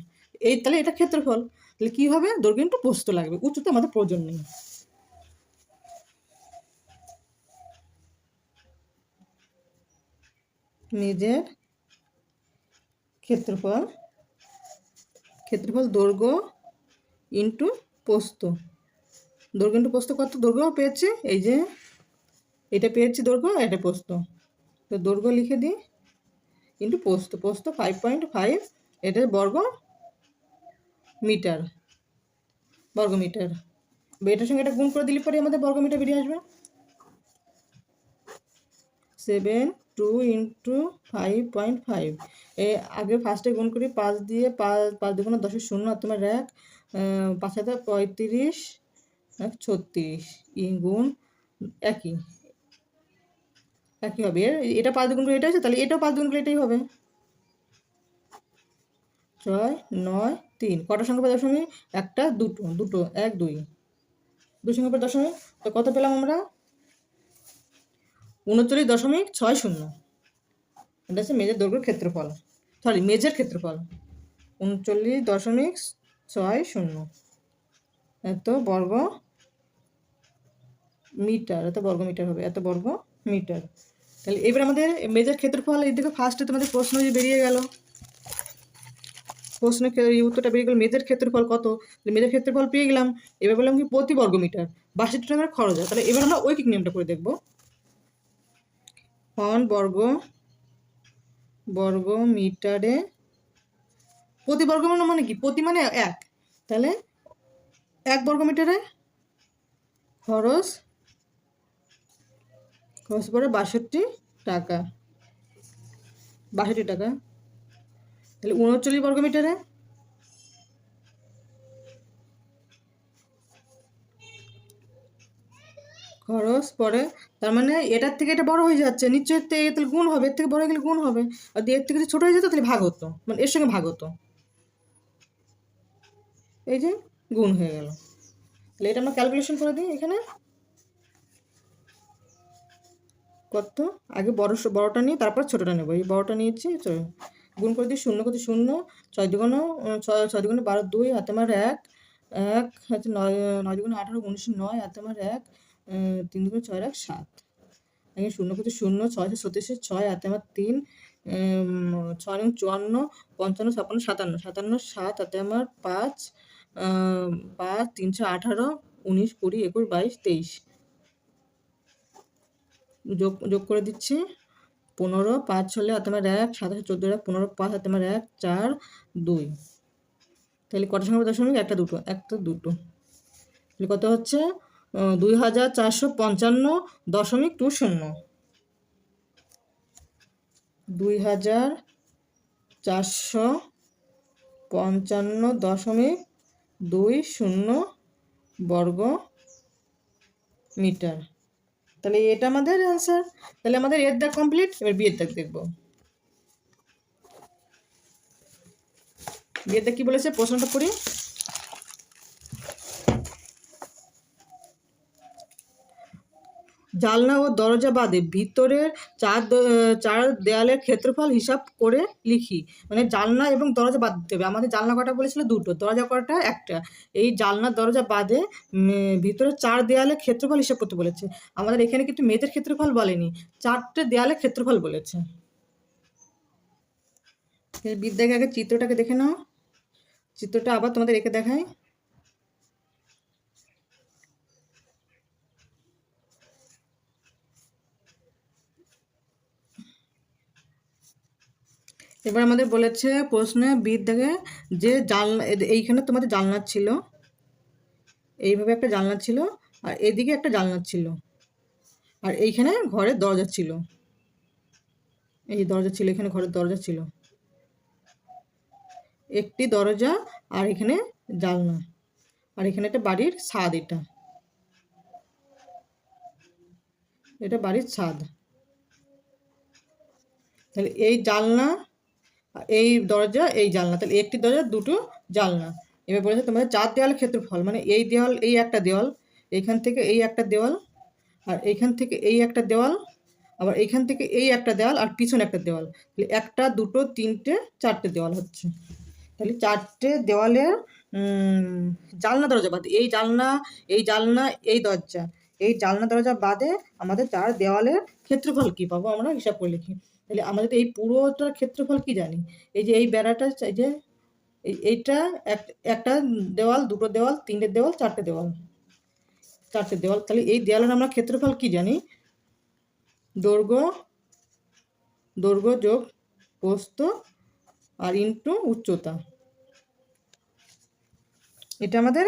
এই তাহলে এটা ক্ষেত্রফল। তাহলে কী হবে, দৈর্ঘ্য ইন্টু প্রস্থ লাগবে, উচ্চতা আমাদের প্রয়োজন নেই। মেজের ক্ষেত্রফল, ক্ষেত্রফল দৈর্ঘ্য ইন্টু প্রস্থ, দৈর্ঘ্য ইন্টু প্রস্থ কত, দৈর্ঘ্য পেয়েছে এই যে এটা পেয়েছি দৈর্ঘ্য, এটা প্রস্থ, তো দৈর্ঘ্য লিখে দিই ইন্টু প্রস্থ, প্রস্থ 5.5, এটা বর্গ মিটার, বর্গ মিটার। এটার সঙ্গে এটা গুণ করে দিলে পরে আমাদের বর্গ মিটার বেরিয়ে আসবে। 72 ইন্টু 5.5, এ আগে ফার্স্টে গুণ করি 5 দিয়ে, 5 দুগুণ 10 শূন্য, আর তোমার 1, 5 হাতে 35, 36, গুণ একই একই হবে, এটা 5 দুগুণ করে এটা আছে, তাহলে এটাও 5 দুগুণ করে এটাই হবে। 6, 9, 3, কটার সংখ্যা পর দশমিক, একটা দুটো, 1, 2, দুই সংখ্যা পর দশমিক, তো কত পেলাম আমরা, 39.60। এটা হচ্ছে মেজের দৈর্ঘ্যের ক্ষেত্রফল, সরি মেজের ক্ষেত্রফল 39.60, এত বর্গ মিটার, এত বর্গ মিটার হবে, এত বর্গ মিটার। তাহলে এবার আমাদের মেজের ক্ষেত্রফল, এই দিকে ফার্স্টে তোমাদের প্রশ্ন যে বেরিয়ে গেল, প্রশ্নের উত্তরটা বেরিয়ে গেল মেজের ক্ষেত্রফল কত, মেজের ক্ষেত্রফল পেয়ে গেলাম। এবার বললাম কি প্রতি বর্গ মিটার 62 টাকার খরচ হয়। তাহলে এবার আমরা ঐকিক নিয়মটা করে দেখব। বর্গ মিটারে প্রতি বর্গ মানে কি, প্রতি মানে 1, তাহলে 1 বর্গ মিটারে খরচ পড়ে 62 টাকা, 62 টাকা। তাহলে 39 বর্গ মিটারে খরচ পড়ে, তার মানে এটার থেকে এটা বড় হয়ে যাচ্ছে, নিশ্চয়ই তাহলে গুণ হবে, এর থেকে বড় হয়ে গেলে গুণ হবে, আর এর থেকে যদি ছোট হয়ে যেত তাহলে ভাগ হতো, মানে এর সঙ্গে ভাগ হতো, এই যে গুণ হয়ে গেল। তাহলে এটা আমরা ক্যালকুলেশন করে দিই, এখানে কত, আগে বড়টা নিয়ে তারপর ছোটটা নেবো, এই বড়টা নিয়েছি, গুণ করে দিই, 0 করতে 0, 6 দুগুণ 12, 2, হাতে আমার 1, হচ্ছে 9 দুগুণ 18, 19, 9, হাতে আমার 1, 3 দুগুণ 6, 1, 7, আগে 0 করতে 0, 6 36, 6, হাতে আমার 3, 6 54, 55, 56, 57, 7, হাতে আমার 5, 5, 3, 18, 19, 20, 21, 22, 23, যোগ করে দিচ্ছি, 15, 5 হলে হাতে আমার 1, 27, 14, 15, 5, হাতে আমার 1, 4, 2, তাহলে কটা সংখ্যা দশমিক, একটা দুটো, তাহলে কত হচ্ছে 2455.20, 2455.20 বর্গ মিটার। তাহলে এটা আমাদের অ্যান্সার। তাহলে আমাদের এর দাগ কমপ্লিট, এবার বিয়ের দাগ দেখব। বিয়ের দাগ কি বলেছে, প্রশ্নটা পড়ি। জানলা ও দরজা বাদে ভিতরের চার দেয়ালের ক্ষেত্রফল হিসাব করে লিখি। মানে জানলা এবং দরজা বাদ দিতে হবে। আমাদের জানলা কটা বলেছিল দুটো, দরজা কটা একটা। এই জানলা দরজা বাদে ভিতরের চার দেয়ালের ক্ষেত্রফল হিসাব করতে বলেছে। আমাদের এখানে কিন্তু মেঝের ক্ষেত্রফল বলেনি, চারটে দেয়ালের ক্ষেত্রফল বলেছে। বিদ্যাকে আগে চিত্রটাকে দেখে নাও, চিত্রটা আবার তোমাদের এঁকে দেখায়। এবার আমাদের বলেছে প্রশ্নে বিদ্যাকে যে জানলা, এইখানে তোমাদের জানলা ছিল, এইভাবে একটা জানলা ছিল, আর এদিকে একটা জানলা ছিল, আর এইখানে ঘরের দরজা ছিল, এই দরজা ছিল, এখানে ঘরের দরজা ছিল, একটি দরজা, আর এখানে জানলা, আর এখানে একটা বাড়ির ছাদ, এটা বাড়ির ছাদ। তাহলে এই জানলা, এই দরজা, এই জানলা, তাহলে একটি দরজা দুটো জানলা। এবার বলেছে তোমাদের চার দেওয়ালের ক্ষেত্রফল, মানে এই দেওয়াল, এই একটা দেওয়াল, এইখান থেকে এই একটা দেওয়াল, আর এইখান থেকে এই একটা দেওয়াল, আবার এইখান থেকে এই একটা দেওয়াল, আর পিছনে একটা দেওয়াল। তাহলে একটা, দুটো, তিনটে, চারটে দেওয়াল হচ্ছে। তাহলে চারটে দেওয়ালের জানলা দরজা বাদে, এই জানলা, এই জানলা, এই দরজা, এই জানলা দরজা বাদে আমাদের চার দেওয়ালের ক্ষেত্রফল কী পাবো আমরা হিসাব করে লিখি। তাহলে আমাদের এই পুরোটার ক্ষেত্রফল কি জানি, এই যে এই বেড়াটা, এই যে এইটা একটা দেওয়াল, দুটো দেওয়াল, তিনটে দেওয়াল, চারটে দেওয়াল, চারটে দেওয়াল। তাহলে এই দেওয়ালের আমরা ক্ষেত্রফল কি জানি, দৈর্ঘ্য, দৈর্ঘ্য যোগ প্রস্থ আর ইন্টু উচ্চতা, এটা আমাদের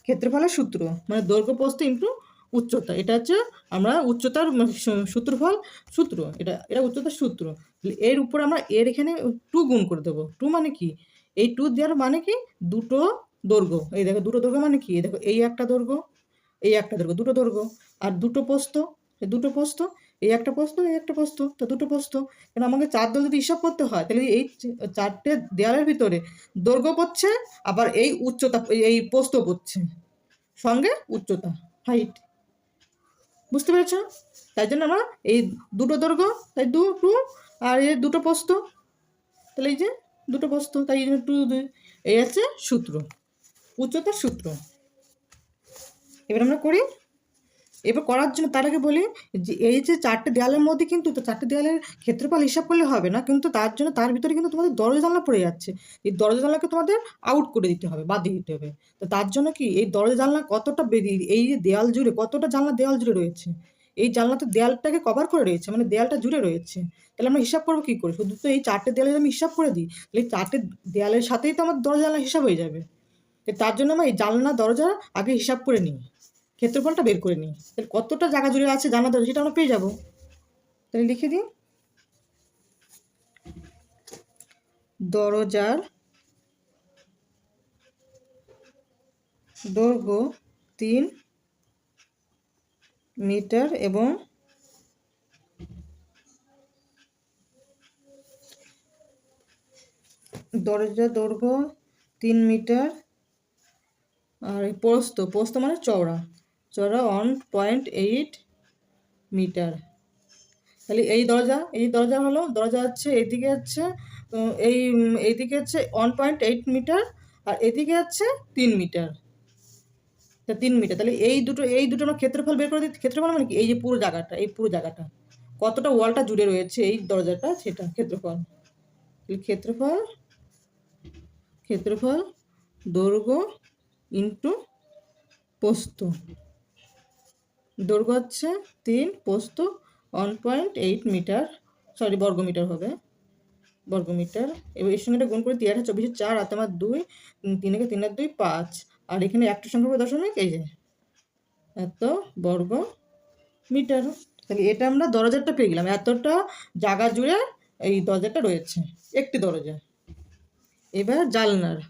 ক্ষেত্রফলের সূত্র, মানে দৈর্ঘ্য প্রস্থ ইন্টু উচ্চতা। এটা হচ্ছে আমরা উচ্চতার সূত্রফল সূত্র, এটা উচ্চতার সূত্র। এর উপর আমরা এর এখানে 2 গুণ করে দেবো। 2 মানে কি, এই 2 দেওয়ার মানে কি, দুটো দৈর্ঘ্য, এই দেখো দুটো দৈর্ঘ্য মানে কি, এই দেখো এই একটা দৈর্ঘ্য, এই একটা দৈর্ঘ্য, দুটো দৈর্ঘ্য, আর দুটো প্রস্থ, এই দুটো প্রস্থ, এই একটা প্রস্থ, এই একটা প্রস্থ, তো দুটো প্রস্থ। কেন আমাকে চার দেওয়াল যদি হিসাব করতে হয়, তাহলে এই চারটে দেওয়ালের ভিতরে দৈর্ঘ্য পড়ছে, আবার এই উচ্চতা, এই প্রস্থ পড়ছে, সঙ্গে উচ্চতা, হাইট। বুঝতে পেরেছ? তাই জন্য আমরা এই দুটো দৈর্ঘ্য, তাই 2, আর এই দুটো প্রস্থ, তাহলে এই যে দুটো প্রস্থ, তাই এই জন্য 2, এই হচ্ছে সূত্র, উচ্চতার সূত্র। এবার আমরা করি। এবার করার জন্য তার আগে বলি যে এই যে চারটে দেওয়ালের মধ্যে কিন্তু, তো চারটে দেওয়ালের ক্ষেত্রফল হিসাব করলে হবে না, কিন্তু তার জন্য তার ভিতরে কিন্তু তোমাদের দরজা জানলা পড়ে যাচ্ছে। এই দরজা জানলাকে তোমাদের আউট করে দিতে হবে, বাদ দিয়ে দিতে হবে। তো তার জন্য কি, এই দরজা জানলা কতটা বেরিয়ে, এই যে দেওয়াল জুড়ে কতটা জানলা দেওয়াল জুড়ে রয়েছে, এই জানলাতে দেওয়ালটাকে কভার করে রয়েছে, মানে দেওয়ালটা জুড়ে রয়েছে। তাহলে আমরা হিসাব করবো কী করে, শুধু তো এই চারটে দেওয়ালের আমি হিসাব করে দিই, তাহলে এই চারটে দেওয়ালের সাথেই তো আমার দরজা জানলা হিসাব হয়ে যাবে। তার জন্য আমরা এই জানলা দরজা আগে হিসাব করে নিই, ক্ষেত্রফলটা বের করে নিই, তাহলে কতটা জায়গা জুড়ে আছে জানা দরজা, সেটা আমরা পেয়ে যাব। তাহলে লিখে দিই, দরজার দৈর্ঘ্য 3 মিটার এবং দরজার দৈর্ঘ্য 3 মিটার, আর প্রস্থ মানে চওড়া 1.8 মিটার। তাহলে এই দরজা হলো, দরজা হচ্ছে এইদিকে হচ্ছে এইদিকে হচ্ছে 1.8 মিটার, আর এদিকে হচ্ছে 3 মিটার, তা 3 মিটার। তাহলে এই দুটো আমরা ক্ষেত্রফল বের করে দিই। ক্ষেত্রফল মানে কি, এই যে পুরো জায়গাটা, এই পুরো জায়গাটা কতটা ওয়ালটা জুড়ে রয়েছে এই দরজাটা, সেটা ক্ষেত্রফল। ক্ষেত্রফল, ক্ষেত্রফল দৈর্ঘ্য ইন্টু প্রস্থ, দৈর্ঘ্য হচ্ছে 3, প্রস্থ 1.8 মিটার, সরি বর্গমিটার হবে, বর্গমিটার। এবার এর সঙ্গে এটা গুণ করে 3 আর 24, 4 আর তোমার 2, 3 একে 3 আর 2 5, আর এখানে একটা সংখ্যা দশমিক, এই যে এত বর্গ মিটার। তাহলে এটা আমরা দরজাটা পেয়ে গেলাম, এতটা জায়গা জুড়ে এই দরজাটা রয়েছে, একটি দরজা। এবার জানলার,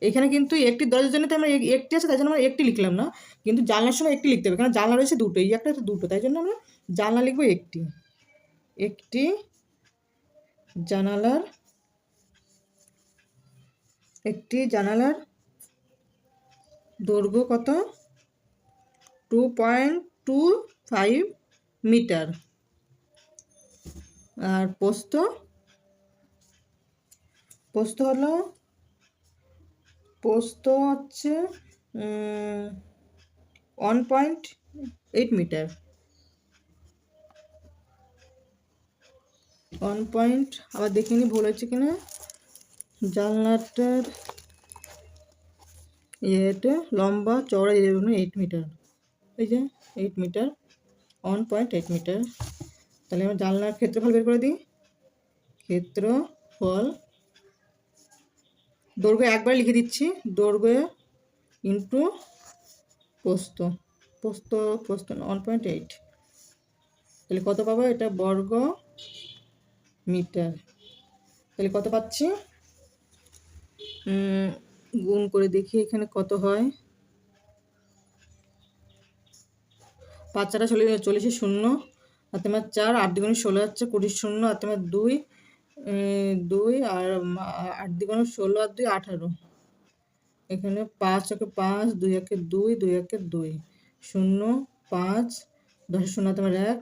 এখানে কিন্তু একটি দরজার জন্য তো আমরা একটি আছে, তাই জন্য আমরা একটি লিখলাম না, কিন্তু জানলার সময় একটি লিখতে হবে, কারণ জানলা রয়েছে দুটো, এই একটা দুটো, তাই জন্য আমরা জানলা লিখবো একটি। একটি জানালার, একটি জানালার দৈর্ঘ্য কত, 0.25 মিটার। আর প্রস্থ হচ্ছে 1.8 মিটার। 1 আবার দেখিনি ভুল হচ্ছে কিনা। জানলাটার এটা লম্বা চওড়া 8 মিটার, এই যে 8 মিটার, 1.8 মিটার। তাহলে আমরা জানলার ক্ষেত্রফল বের করে দিই। ক্ষেত্রফল দৈর্ঘ্য একবার লিখে দিচ্ছি, দৈর্ঘ্য ইন্টু প্রস্থ 1.8, তাহলে কত পাবো? এটা বর্গ মিটার। তাহলে কত পাচ্ছি? গুণ করে দেখি এখানে কত হয়। 5 4 40 শূন্য, আর তোমার 4, 8 2 16 হচ্ছে 20 শূন্য, আর তোমার 2 আর 8 2 16 আর 2 18। এখানে 5 1 5, 2 1 2, 2 1 2, 0 5, 10 শূন্য তোমার 1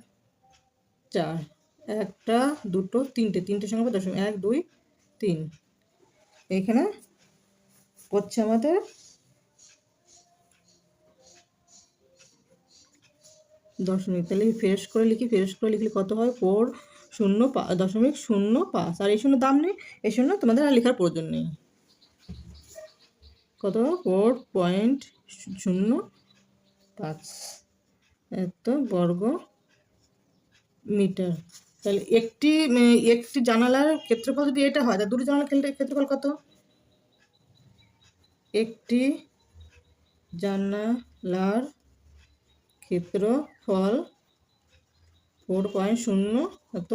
4, একটা দুটো তিনটে সংখ্যা 10, 1 2 3। এখানে হচ্ছে আমাদের দশমিক। তাহলে ফ্রেশ করে লিখলে কত হয়? 4.0.05। আর এই শূন্য দাম নেই, এই শূন্য তোমাদের আর লেখার প্রয়োজন নেই। কত? 4.05 এত বর্গ মিটার। তাহলে একটি জানালার ক্ষেত্রফল যদি এটা হয়, তাহলে দুটো জানালার ক্ষেত্রফল কত? একটি জানালার ক্ষেত্রফল 4.0 এত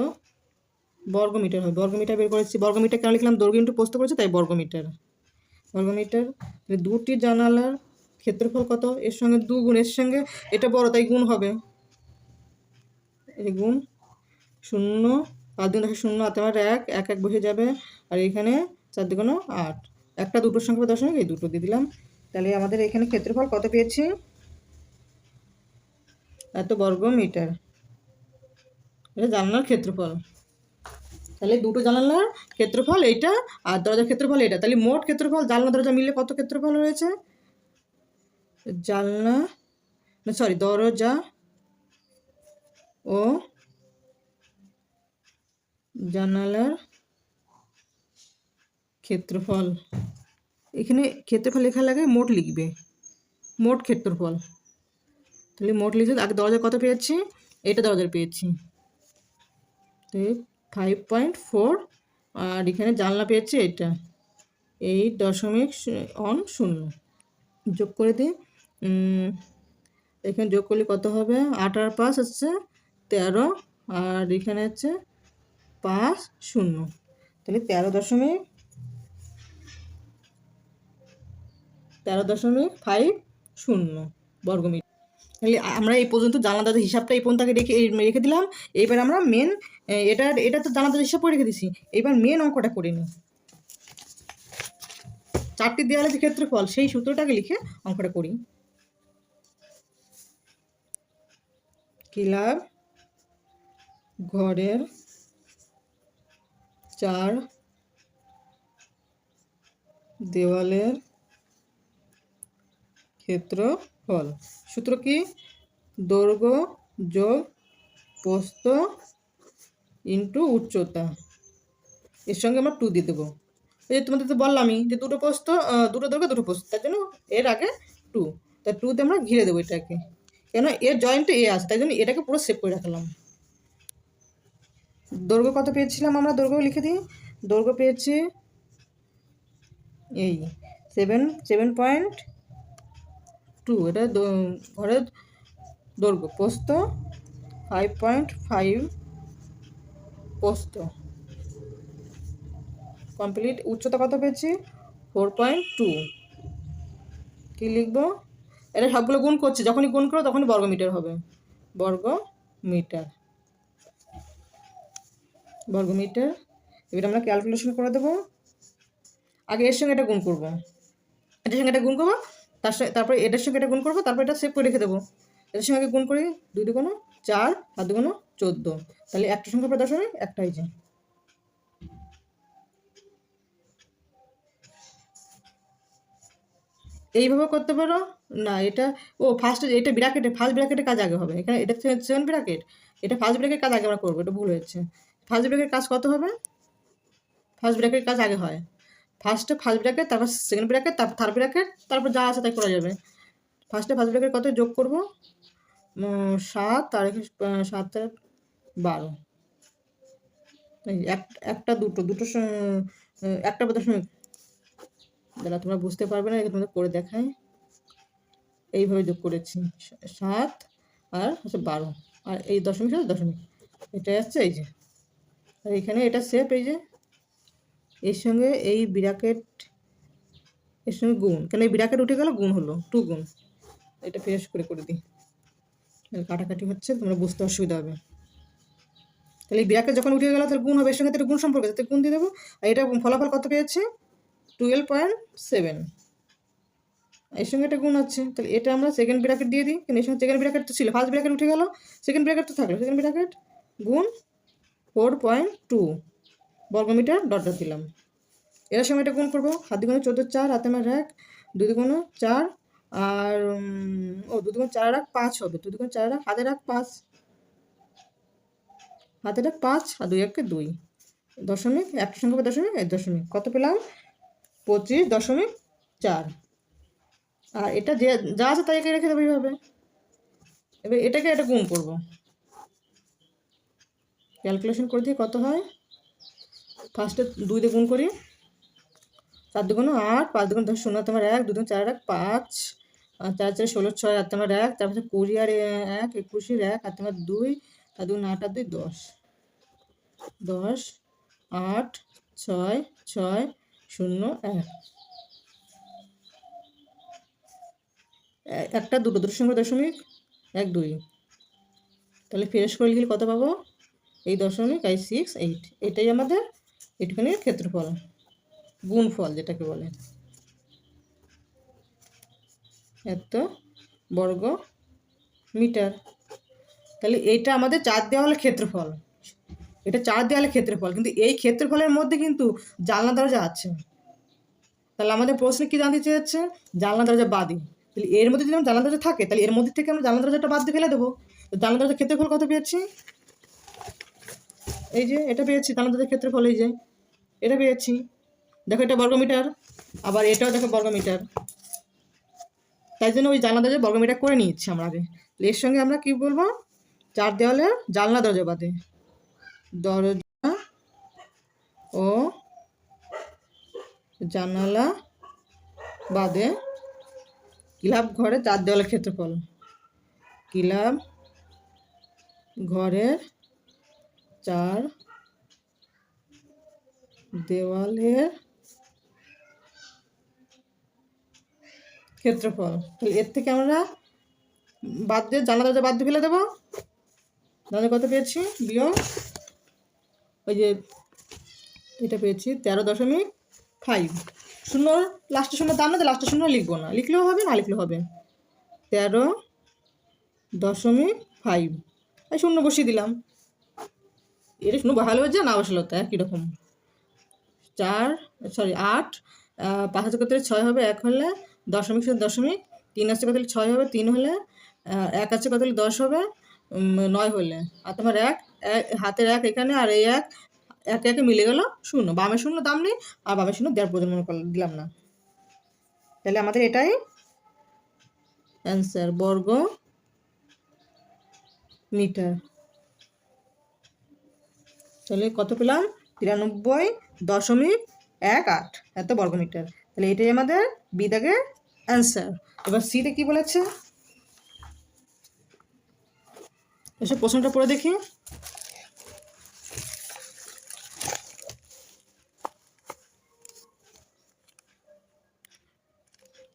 বর্গমিটার হয়। বর্গমিটার বের করেছি। বর্গমিটার কেন লিখলাম? দৈর্ঘ্য ইন্টু প্রস্থ করেছে তাই বর্গমিটার। দুটি জানালার ক্ষেত্রফল কত? এর সঙ্গে 2 গুণ, এর সঙ্গে এটা বড় তাই গুণ হবে, এই গুণ 0 5 2 0, আর তোমার 1 1 1 বসে যাবে, আর এখানে 4 2 8, একটা দুটোর সংখ্যা দশমিক, এই দুটো দিয়ে দিলাম। তাহলে আমাদের এখানে ক্ষেত্রফল কত পেয়েছি? এত বর্গ মিটার। এটা জানলার ক্ষেত্রফল। তাহলে দুটো জানালার ক্ষেত্রফল এইটা, আর দরজার ক্ষেত্রফল এটা। তাহলে মোট ক্ষেত্রফল জানলা দরজা মিলে কত ক্ষেত্রফল হয়েছে? দরজা ও জানালার ক্ষেত্রফল। এখানে ক্ষেত্রফল লেখা লাগে, মোট লিখবে, মোট ক্ষেত্রফল। তাহলে মোট লিখে আগে দরজা কত পেয়েছি? এটা দরজার পেয়েছি 5.4, আর এখানে জানলা পেয়েছি এটা 8.0 যোগ করে দিই। এখানে যোগ করলে কত হবে? 8 আর 5 হচ্ছে 13, আর এখানে হচ্ছে 5 0, তাহলে 13.50 বর্গমিটার। তাহলে আমরা এই পর্যন্ত জানলা দরজার হিসাবটা এই পর্যন্ত রেখে দিলাম। এইবার আমরা মেন এটা তো জানলা দরজার হিসাব করে রেখে দিছি। এবার মেন অঙ্কটা করে নিই। 4টি দেওয়ালের যে ক্ষেত্রফল সেই সূত্রটাকে লিখে অঙ্কটা করি। ক্লাব ঘরের 4 দেওয়ালের ক্ষেত্রফল। সূত্র কি? দৈর্ঘ্য যোগ প্রস্থ ইন্টু উচ্চতা। এর সঙ্গে আমরা 2 দিয়ে দেবো। এই যে তোমাদের তো বললামই যে দুটো দৈর্ঘ্য দুটো প্রস্থ, তার জন্য এর আগে 2, তাই 2তে আমরা ঘিরে দেবো এটাকে, কেন এর জয়েন্টে এ আছে, তাই জন্য এটাকে পুরো সেভ করে রাখলাম। দৈর্ঘ্য কত পেয়েছিলাম আমরা? দৈর্ঘ্য লিখে দিই। দৈর্ঘ্য পেয়েছি এই 7.2, এটা ঘরের দৈর্ঘ্য। প্রস্থ 5.5 প্রস্থ কমপ্লিট। উচ্চতা কত পেয়েছি? 4.2। কী লিখবো? এটা সবগুলো গুণ করছে, যখনই গুণ করো তখনই বর্গমিটার হবে। বর্গমিটার। এবার আমরা ক্যালকুলেশন করে দেবো। আগে এর সঙ্গে এটা গুণ করবো, এটার সঙ্গে এটা গুণ করবো, তারপরে এটার সঙ্গে এটা গুণ করবো, তারপর এটা সেভ করে রেখে দেবো। এর সঙ্গে গুণ করি, 2 দুগুণ 4, 7 দুগুণ 14, তাহলে একটা সংখ্যা পর দশমিক একটাই যে। এইভাবে করতে পারো না, এটা ফার্স্টে এটা ব্র্যাকেটে ফার্স্ট ব্র্যাকেটের কাজ আগে হবে, এখানে এটা সেকেন্ড ব্র্যাকেট, এটা ফার্স্ট ব্র্যাকেটের কাজ আগে আমরা করবো, এটা ভুল হয়েছে। ফার্স্ট ব্র্যাকেটের কাজ কত হবে? ফার্স্ট ব্র্যাকেটের কাজ আগে হয়, ফার্স্ট ব্র্যাকেট, তারপর সেকেন্ড ব্র্যাকেট, তারপর থার্ড ব্র্যাকেট, তারপর যা আছে তাই করা যাবে। ফার্স্ট ব্র্যাকেট কত যোগ করবো? 7 আর 7 আর 12, একটা দুটো একটা দশমিক, দাঁড়া তোমরা বুঝতে পারবে না, তোমাদের করে দেখাই। এইভাবে যোগ করেছি 7 আর হচ্ছে 12, আর এই দশমিক দশমিক, এটা আসছে এই যে, আর এখানে এটা সেপ এই যে, এর সঙ্গে এই ব্র্যাকেট এর সঙ্গে গুণ, কেন এই ব্র্যাকেট উঠে গেল, গুণ হলো 2 গুণ। এটা ফ্রেশ করে দিই, কাটাকাটি হচ্ছে, তোমরা বুঝতে অসুবিধা হবে। তাহলে এই ব্র্যাকেট যখন উঠে গেল তাহলে গুণ হবে, এর সঙ্গে একটা গুণ সম্পর্ক আছে, গুণ দিয়ে দেবো। আর এটা ফলাফল কত পেয়েছে? 12.7, এর সঙ্গে একটা গুণ আছে, তাহলে এটা আমরা সেকেন্ড ব্র্যাকেট দিয়ে দিই, কিন্তু এর সঙ্গে সেকেন্ড ব্র্যাকেট তো ছিল, ফার্স্ট ব্র্যাকেট উঠে গেল, সেকেন্ড ব্র্যাকেট তো থাকলো, সেকেন্ড ব্র্যাকেট গুণ 4.2 বর্গমিটার ডট দিলাম। এর সঙ্গে এটা গুণ করবো, 7 দুগুণ 14, 4 হাতে আমার 1, 2 দুগুণ 4, আর 2 দুগুণ 4 আর 5 হবে, 2 দুগুণ 4 আর হাতের 5, হাতের 5 আর 2 1 2, দশমিক একটা সংখ্যা পর দশমিক এক দশমিক, কত পেলাম? 25.4। আর এটা যে যা আছে তাই রেখে দেবো এইভাবে। এবার এটাকে এটা গুণ করব, ক্যালকুলেশন করে দিয়ে কত হয়। ফার্স্টে 2 দিয়ে গুণ করি, 4 দুগুণ 8, 5 দুগুণ 10, 0 তোমার 1, 2 দুগুণ 4 আর 5, আর 4 4 16, 6 আর তোমার 1, তারপরে 20 আর 1 21, 1 আর তোমার 2, আর 2 8 আর 2 10, 10 8 6 6 0 1, একটা দুটোর সঙ্গে দশমিক 1 2, তাহলে ফ্রেশ করে লিখলে কত পাবো? এই দশমিক 6 8, এটাই আমাদের এটুখানির ক্ষেত্রফল, গুণফল যেটাকে বলে, এত বর্গ মিটার। তাহলে এইটা আমাদের 4 দেওয়ালের ক্ষেত্রফল, এটা 4 দেওয়ালের ক্ষেত্রফল, কিন্তু এই ক্ষেত্রফলের মধ্যে কিন্তু জানলা দরজা আছে। তাহলে আমাদের প্রশ্নে কি জানতে চেয়েছে? জানলা দরজা বাদই। তাহলে এর মধ্যে যদি জানলা দরজা থাকে, তাহলে এর মধ্যে থেকে আমরা জানলা দরজাটা বাদ দিয়ে ফেলে দেবো। তো জানলা দরজার ক্ষেত্রফল কত পেয়েছি? এই যে এটা পেয়েছি, জানলা দরজার ক্ষেত্রফল এই যে এটা পেয়েছি, দেখো এটা বর্গমিটার, আবার এটাও দেখো বর্গমিটার, তাই জন্য ওই জানলা দরজা বর্গমিটার করে নিয়েছি আমরা আগে। এর সঙ্গে আমরা কি বলবো? 4 দেওয়ালের জানলা দরজা বাদে, দরজা ও জানালা বাদে ক্লাব ঘরে 4 দেওয়ালের ক্ষেত্রফল, ক্লাব ঘরের 4 দেওয়ালের ক্ষেত্রফল। তাহলে এর থেকে আমরা বাদ দিয়ে জানলা দরজা বাদ দিয়ে ফেলে দেবো, তাহলে কত পেয়েছি? বিয়োগ ওই যে এটা পেয়েছি 13.5, শূন্য লাস্টের শূন্য দাম না, লাস্টের শূন্য লিখবো না, লিখলেও হবে না লিখলেও হবে, 13.5, এই শূন্য বসিয়ে দিলাম, এটা শূন্য বসালে হচ্ছে না বসালে হতো একই রকম। 8 5 আছে কত 6 হবে, 1 হলে দশমিক সাথে দশমিক, 3 আছে কত 6 হবে, 3 হলে 1 আছে কত 10 হবে, 9 হলে, আর তোমার 1 হাতের 1 এখানে, আর এই 1 একে একে মিলে গেল শূন্য, বামে শূন্য দাম নেই, আর বামে শূন্য দেওয়ার প্রয়োজন মনে দিলাম না। তাহলে আমাদের এটাই অ্যান্সার, বর্গ মিটার। তাহলে কত পেলাম? 93.18 এত বর্গমিটার। তাহলে এটাই আমাদের বি দাগের অ্যান্সার। এবার সিতে কি বলেছে এসব প্রশ্নটা পড়ে দেখি।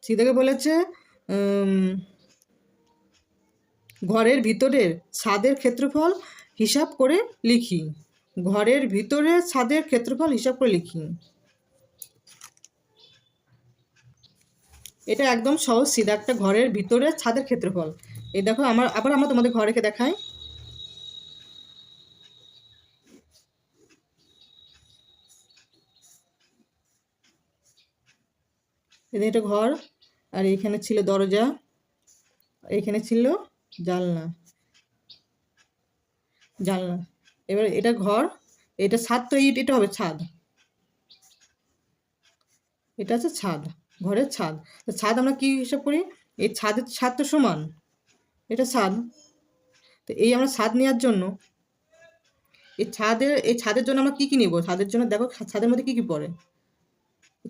সি থেকে বলেছে ঘরের ভিতরের ছাদের ক্ষেত্রফল হিসাব করে লিখি, ঘরের ভিতরে ছাদের ক্ষেত্রফল হিসাব করে লিখি। এটা একদম সহজ সিধা একটা ঘরের ভিতরে ছাদের ক্ষেত্রফল, এই দেখো আবার আমরা তোমাদের ঘর রেখে দেখাই। এই এটা ঘর, আর এখানে ছিল দরজা, এখানে ছিল জানলা। জানলা এবার এটা ঘর, এটা ছাদ, তো এটা হবে ছাদ, এটা আছে ছাদ, ঘরের ছাদ। তো ছাদ আমরা কি হিসাব করি, এই ছাদ তো সমান, এটা ছাদ। তো এই আমরা ছাদ নেওয়ার জন্য এই ছাদের জন্য আমরা কি কি নিব, ছাদের জন্য দেখো ছাদের মধ্যে কি কি পড়ে,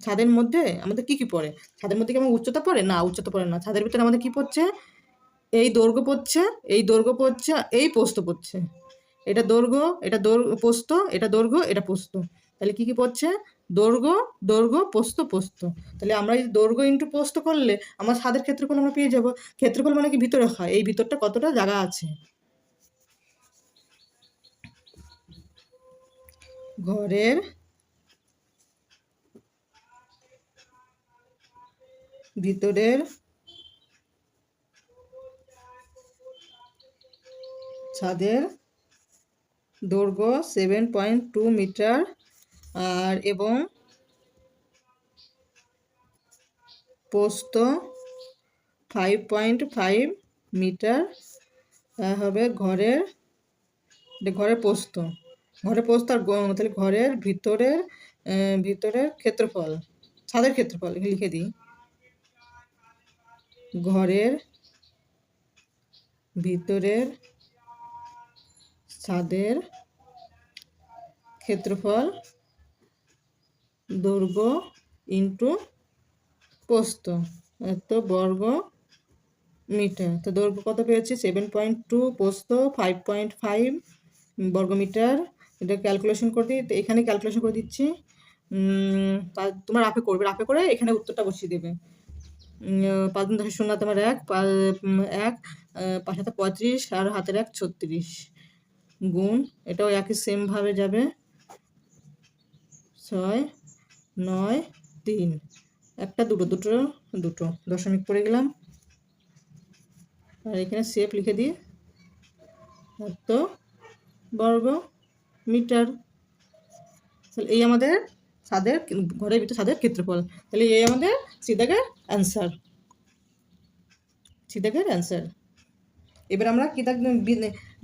ছাদের মধ্যে আমাদের কি কি পড়ে, ছাদের মধ্যে কি আমার উচ্চতা পড়ে, না উচ্চতা পড়ে না। ছাদের ভিতরে আমাদের কি পড়ছে, এই দৈর্ঘ্য পড়ছে, এই দৈর্ঘ্য পড়ছে, এই প্রস্থ পড়ছে। এটা দৈর্ঘ্য, এটা প্রস্থ, এটা দৈর্ঘ্য, এটা প্রস্থ। তাহলে কি কি পড়ছে, দৈর্ঘ্য, দৈর্ঘ্য, প্রস্থ, প্রস্থ। তাহলে আমরা এই দৈর্ঘ্য ইন্টু প্রস্থ করলে আমার ছাদের ক্ষেত্রফল আমরা পেয়ে যাব। ক্ষেত্রফল মানে কি ভিতরে হয়, এই ভিতরটা কতটা জায়গা আছে। ঘরের ভিতরের ছাদের দৈর্ঘ্য 7.2 মিটার আর এবং প্রস্থ 5.5 মিটার হবে ঘরের প্রস্থ। ঘরের প্রস্থ আর তাহলে ঘরের ভিতরের ক্ষেত্রফল, ছাদের ক্ষেত্রফল লিখে দিই, ঘরের ভিতরের ছাদের ক্ষেত্রফল দৈর্ঘ্য ইন্টু প্রস্থ এত বর্গ মিটার। তো দৈর্ঘ্য কত পেয়েছি 7.2, প্রস্থ 5.5 বর্গ মিটার। এটা ক্যালকুলেশন করে দিই, তো এখানে ক্যালকুলেশন করে দিচ্ছি। তোমরা রাফে করবে, রাফে করে এখানে উত্তরটা বসিয়ে দেবে। 5 × 10 শূন্য তোমার 1, 5 × 35 আর হাতের 1 36 গুণ, এটাও একই সেমভাবে যাবে 6, 9, 3, একটা দুটো দশমিক পড়ে গেলাম। আর এখানে শেপ লিখে দিই এত বর্গ মিটার। তাহলে এই আমাদের ঘরের ভিতরে ছাদের ক্ষেত্রফল। তাহলে এই আমাদের সিদাগের অ্যান্সার। এবার আমরা কি দাগ,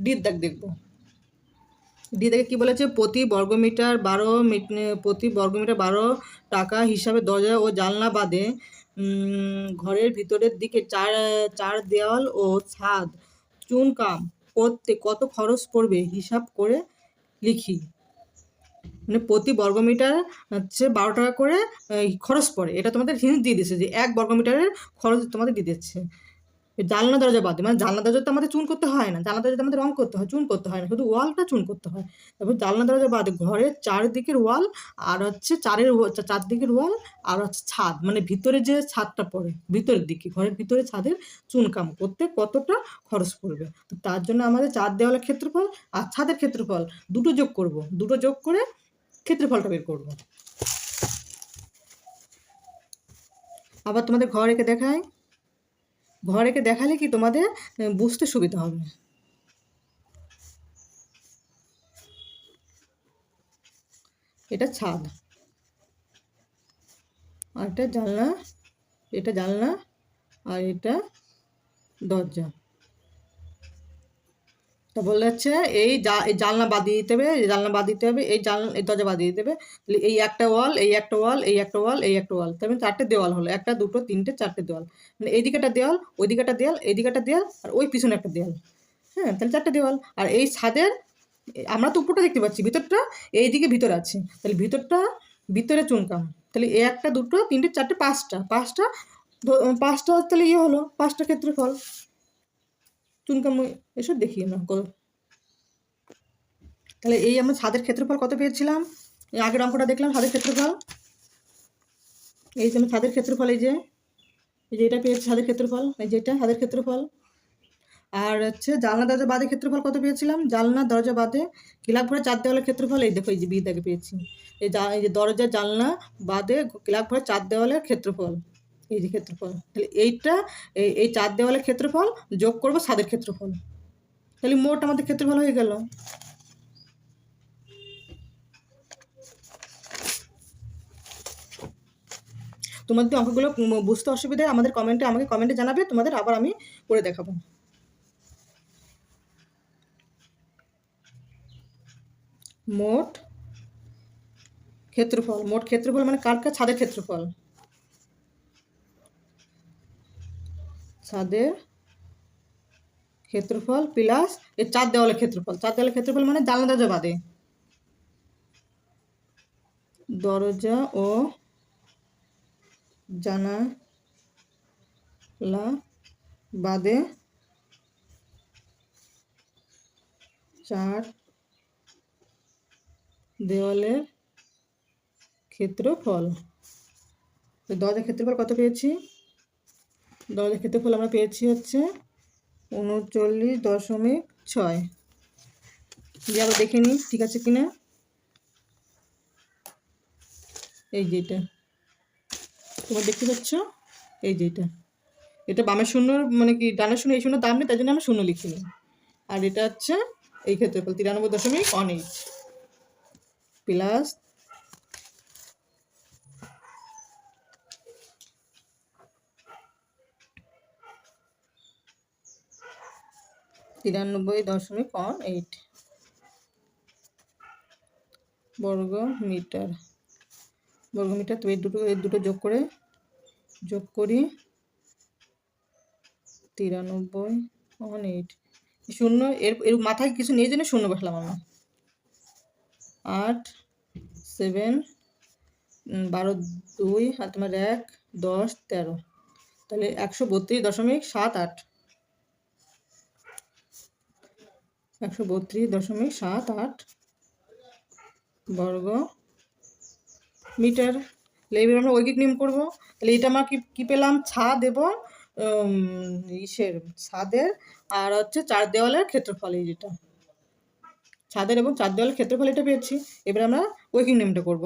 ডির দাগ দেখব। ডি দাগে কী বলেছে, প্রতি বর্গমিটার 12 টাকা হিসাবে দরজা ও জানলা বাদে ঘরের ভিতরের দিকে চার দেওয়াল ও ছাদ চুনকাম করতে কত খরচ পড়বে হিসাব করে লিখি। মানে প্রতি বর্গমিটার হচ্ছে 12 টাকা করে খরচ পড়ে, এটা তোমাদের হিন্ট দিয়ে দিচ্ছে যে 1 বর্গমিটারের খরচ তোমাদের দিয়ে দিচ্ছে। জানলা দরজা বাদে, মানে জানলা দরজা তো আমাদের চুন করতে হয় না, জানলা দরজাতে আমাদের রং করতে হয়, চুন করতে হয় না, শুধু ওয়ালটা চুন করতে হয়। তারপর জানলা দরজা বাদে ঘরের চারদিকের ওয়াল আর হচ্ছে চারদিকের ওয়াল আর হচ্ছে ছাদ, মানে ভিতরে যে ছাদটা পড়ে ভিতরের দিকে, ঘরের ভিতরে ছাদের চুনকাম করতে কতটা খরচ পড়বে। তো তার জন্য আমাদের চার দেওয়ালের ক্ষেত্রফল আর ছাদের ক্ষেত্রফল দুটো যোগ করব, দুটো যোগ করে ক্ষেত্রফলটা বের করব। আবার তোমাদের ঘর এঁকে দেখায়, ঘর এঁকে দেখালে কি তোমাদের বুঝতে সুবিধা হবে। এটা ছাদ আর এটা জানলা, এটা জানলা আর এটা দরজা। তা বলে যাচ্ছে এই জানলা বাদ দিয়ে দিতে হবে, জানলা বাদ দিতে হবে, এই দরজা বাদ দিয়ে দিতে হবে। তাহলে এই একটা ওয়াল, এই একটা ওয়াল, এই একটা ওয়াল, এই একটা ওয়াল, তার মানে 4টে দেওয়াল হলো, 1, 2, 3, 4টে দেওয়াল। মানে এই দিকে একটা দেওয়াল, ওই দিকে একটা দেওয়াল, এই দিকে একটা দেওয়াল আর ওই পিছনে একটা দেওয়াল। হ্যাঁ, তাহলে 4টে দেওয়াল। আর এই ছাদের আমরা তো উপরটা দেখতে পাচ্ছি, ভিতরটা এই দিকে ভিতরে আছে, তাহলে ভিতরে চুনকাম। তাহলে এই 1, 2, 3, 4, 5টা তাহলে হলো 5টা ক্ষেত্রফল চুনকাম। এসব দেখি আমরা তাহলে এই আমরা ছাদের ক্ষেত্রফল কত পেয়েছিলাম, এই আগের অঙ্কটা দেখলাম ছাদের ক্ষেত্রফল, এই যে ছাদের ক্ষেত্রফল, এই যে এটা পেয়েছি ছাদের ক্ষেত্রফল, এই যেটা ছাদের ক্ষেত্রফল। আর হচ্ছে জানলা দরজা বাদে ক্ষেত্রফল কত পেয়েছিলাম, জানলা দরজা বাদে ক্লাব ঘরে 4 দেওয়ালের ক্ষেত্রফল, এই দেখো এই যে বি দাগে পেয়েছি, এই যে দরজা জানলা বাদে ক্লাব ঘরে 4 দেওয়ালের ক্ষেত্রফল। এই যে ক্ষেত্রফল, তাহলে এইটা এই 4 দেওয়ালের ক্ষেত্রফল যোগ করব ছাদের ক্ষেত্রফল, তাহলে মোট আমাদের ক্ষেত্রফল হয়ে গেল। তোমাদের অঙ্কগুলো বুঝতে অসুবিধা আমাকে কমেন্টে জানাবে, তোমাদের আবার আমি করে দেখাবো। মোট ক্ষেত্রফল মানে কার ছাদের ক্ষেত্রফল, ছাদের ক্ষেত্রফল প্লাস এর 4 দেওয়ালের ক্ষেত্রফল মানে জানলা দরজা বাদে, দরজা ও জানালা বাদে 4 দেওয়ালের ক্ষেত্রফল। দরজার ক্ষেত্রফল কত পেয়েছি? দরজার ক্ষেত্রফল আমরা পেয়েছি হচ্ছে 39.6। দিয়ে আবার দেখে নিই ঠিক আছে কিনা। এই যেটা তোমরা দেখতে পাচ্ছ, এই যেটা এটা বামের শূন্য মানে কি ডানের শূন্য, এই শূন্য দাম নেই তাই জন্য আমরা শূন্য লিখিনি। আর এটা হচ্ছে এই ক্ষেত্রফল 93.18 প্লাস 93.18 বর্গ মিটার। তো এই দুটো যোগ করি 93.18। শূন্য এর মাথায় কিছু নিয়ে জন্য শূন্য বসলাম আমরা। 8 7 12 2 আর তোমার 1 10 13, তাহলে 132.78 132.78 বর্গ মিটার। এবার আমরা ঐকিক নিয়ম করবো। তাহলে এটা আমরা কি পেলাম? ছাদ এবং ছাদের আর হচ্ছে 4 দেওয়ালের ক্ষেত্রফল, এই যেটা ছাদের এবং 4 দেওয়ালের ক্ষেত্রফল এটা পেয়েছি। এবার আমরা ঐকিক নিয়মটা করব।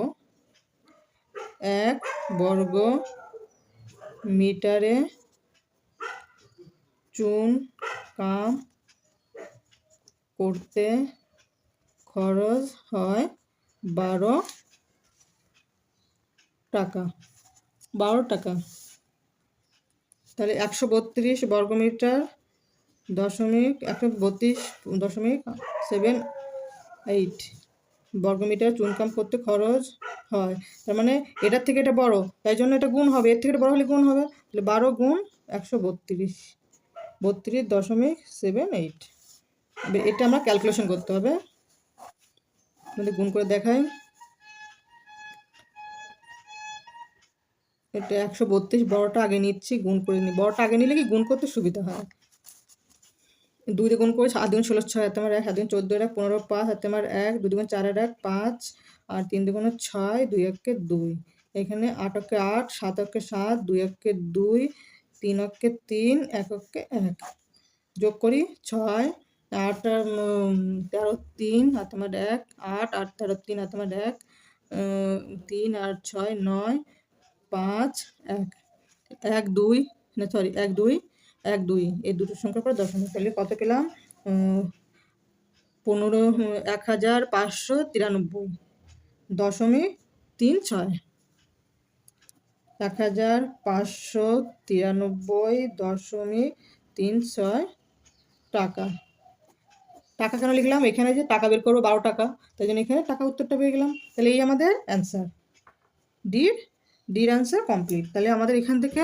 1 বর্গ মিটারে চুন কাম করতে খরচ হয় 12 টাকা। তাহলে 132 বর্গমিটার 132.78 বর্গমিটার চুনকাম করতে খরচ হয়। তার মানে এটার থেকে এটা বড়, তাই জন্য এটা গুণ হবে, এর থেকে এটা বড় হলে গুণ হবে। তাহলে 12 গুণ 132 32.78। এটা আমরা ক্যালকুলেশন করতে হবে, আমাদের গুণ করে দেখাই। এটা 132, বড়টা আগে নিচ্ছি, গুণ করে নিই। বড়টা আগে নিলে কি গুণ করতে সুবিধা হয়। 2 দিয়ে গুণ করে 7 দুগুণ 16 6 হাতে আমার 1 7 দুগুণ 14 1 15 5 হাতে আমার 1 2 দুগুণ 4 1 5 আর 3 দুগুণ 6 2 1 2। এখানে 8 1 8 7 1 7 2 1 2 3 1 3 1 1 যোগ করি 6 8 আর 13 3 হাতে আমার 1 8 8 13 3 হাতে আমার 1 3 আর 6 9 5 1 1 2 না সরি 1 2 1 2 এই দুটো সংখ্যা করে দশমিক। তাহলে কত পেলাম? 15,593.36 15,593.36 টাকা। টাকা কেন লিখলাম? এখানে যে টাকা বের করবো 12 টাকা, তাই জন্য এখানে টাকা উত্তরটা পেয়ে গেলাম। তাহলে এই আমাদের অ্যান্সার, ডির অ্যান্সার কমপ্লিট। তাহলে আমাদের এখান থেকে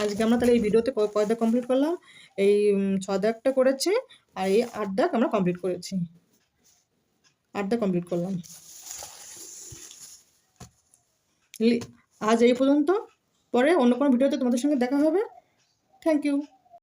আজকে আমরা তাহলে এই ভিডিওতে কয় দাগ কমপ্লিট করলাম? এই 6 দাগটা করেছি আর এই 8 দাগ আমরা কমপ্লিট করেছি, 8 দাগ কমপ্লিট করলাম। আজ এই পর্যন্ত, পরে অন্য কোনো ভিডিওতে তোমাদের সঙ্গে দেখা হবে। Thank you.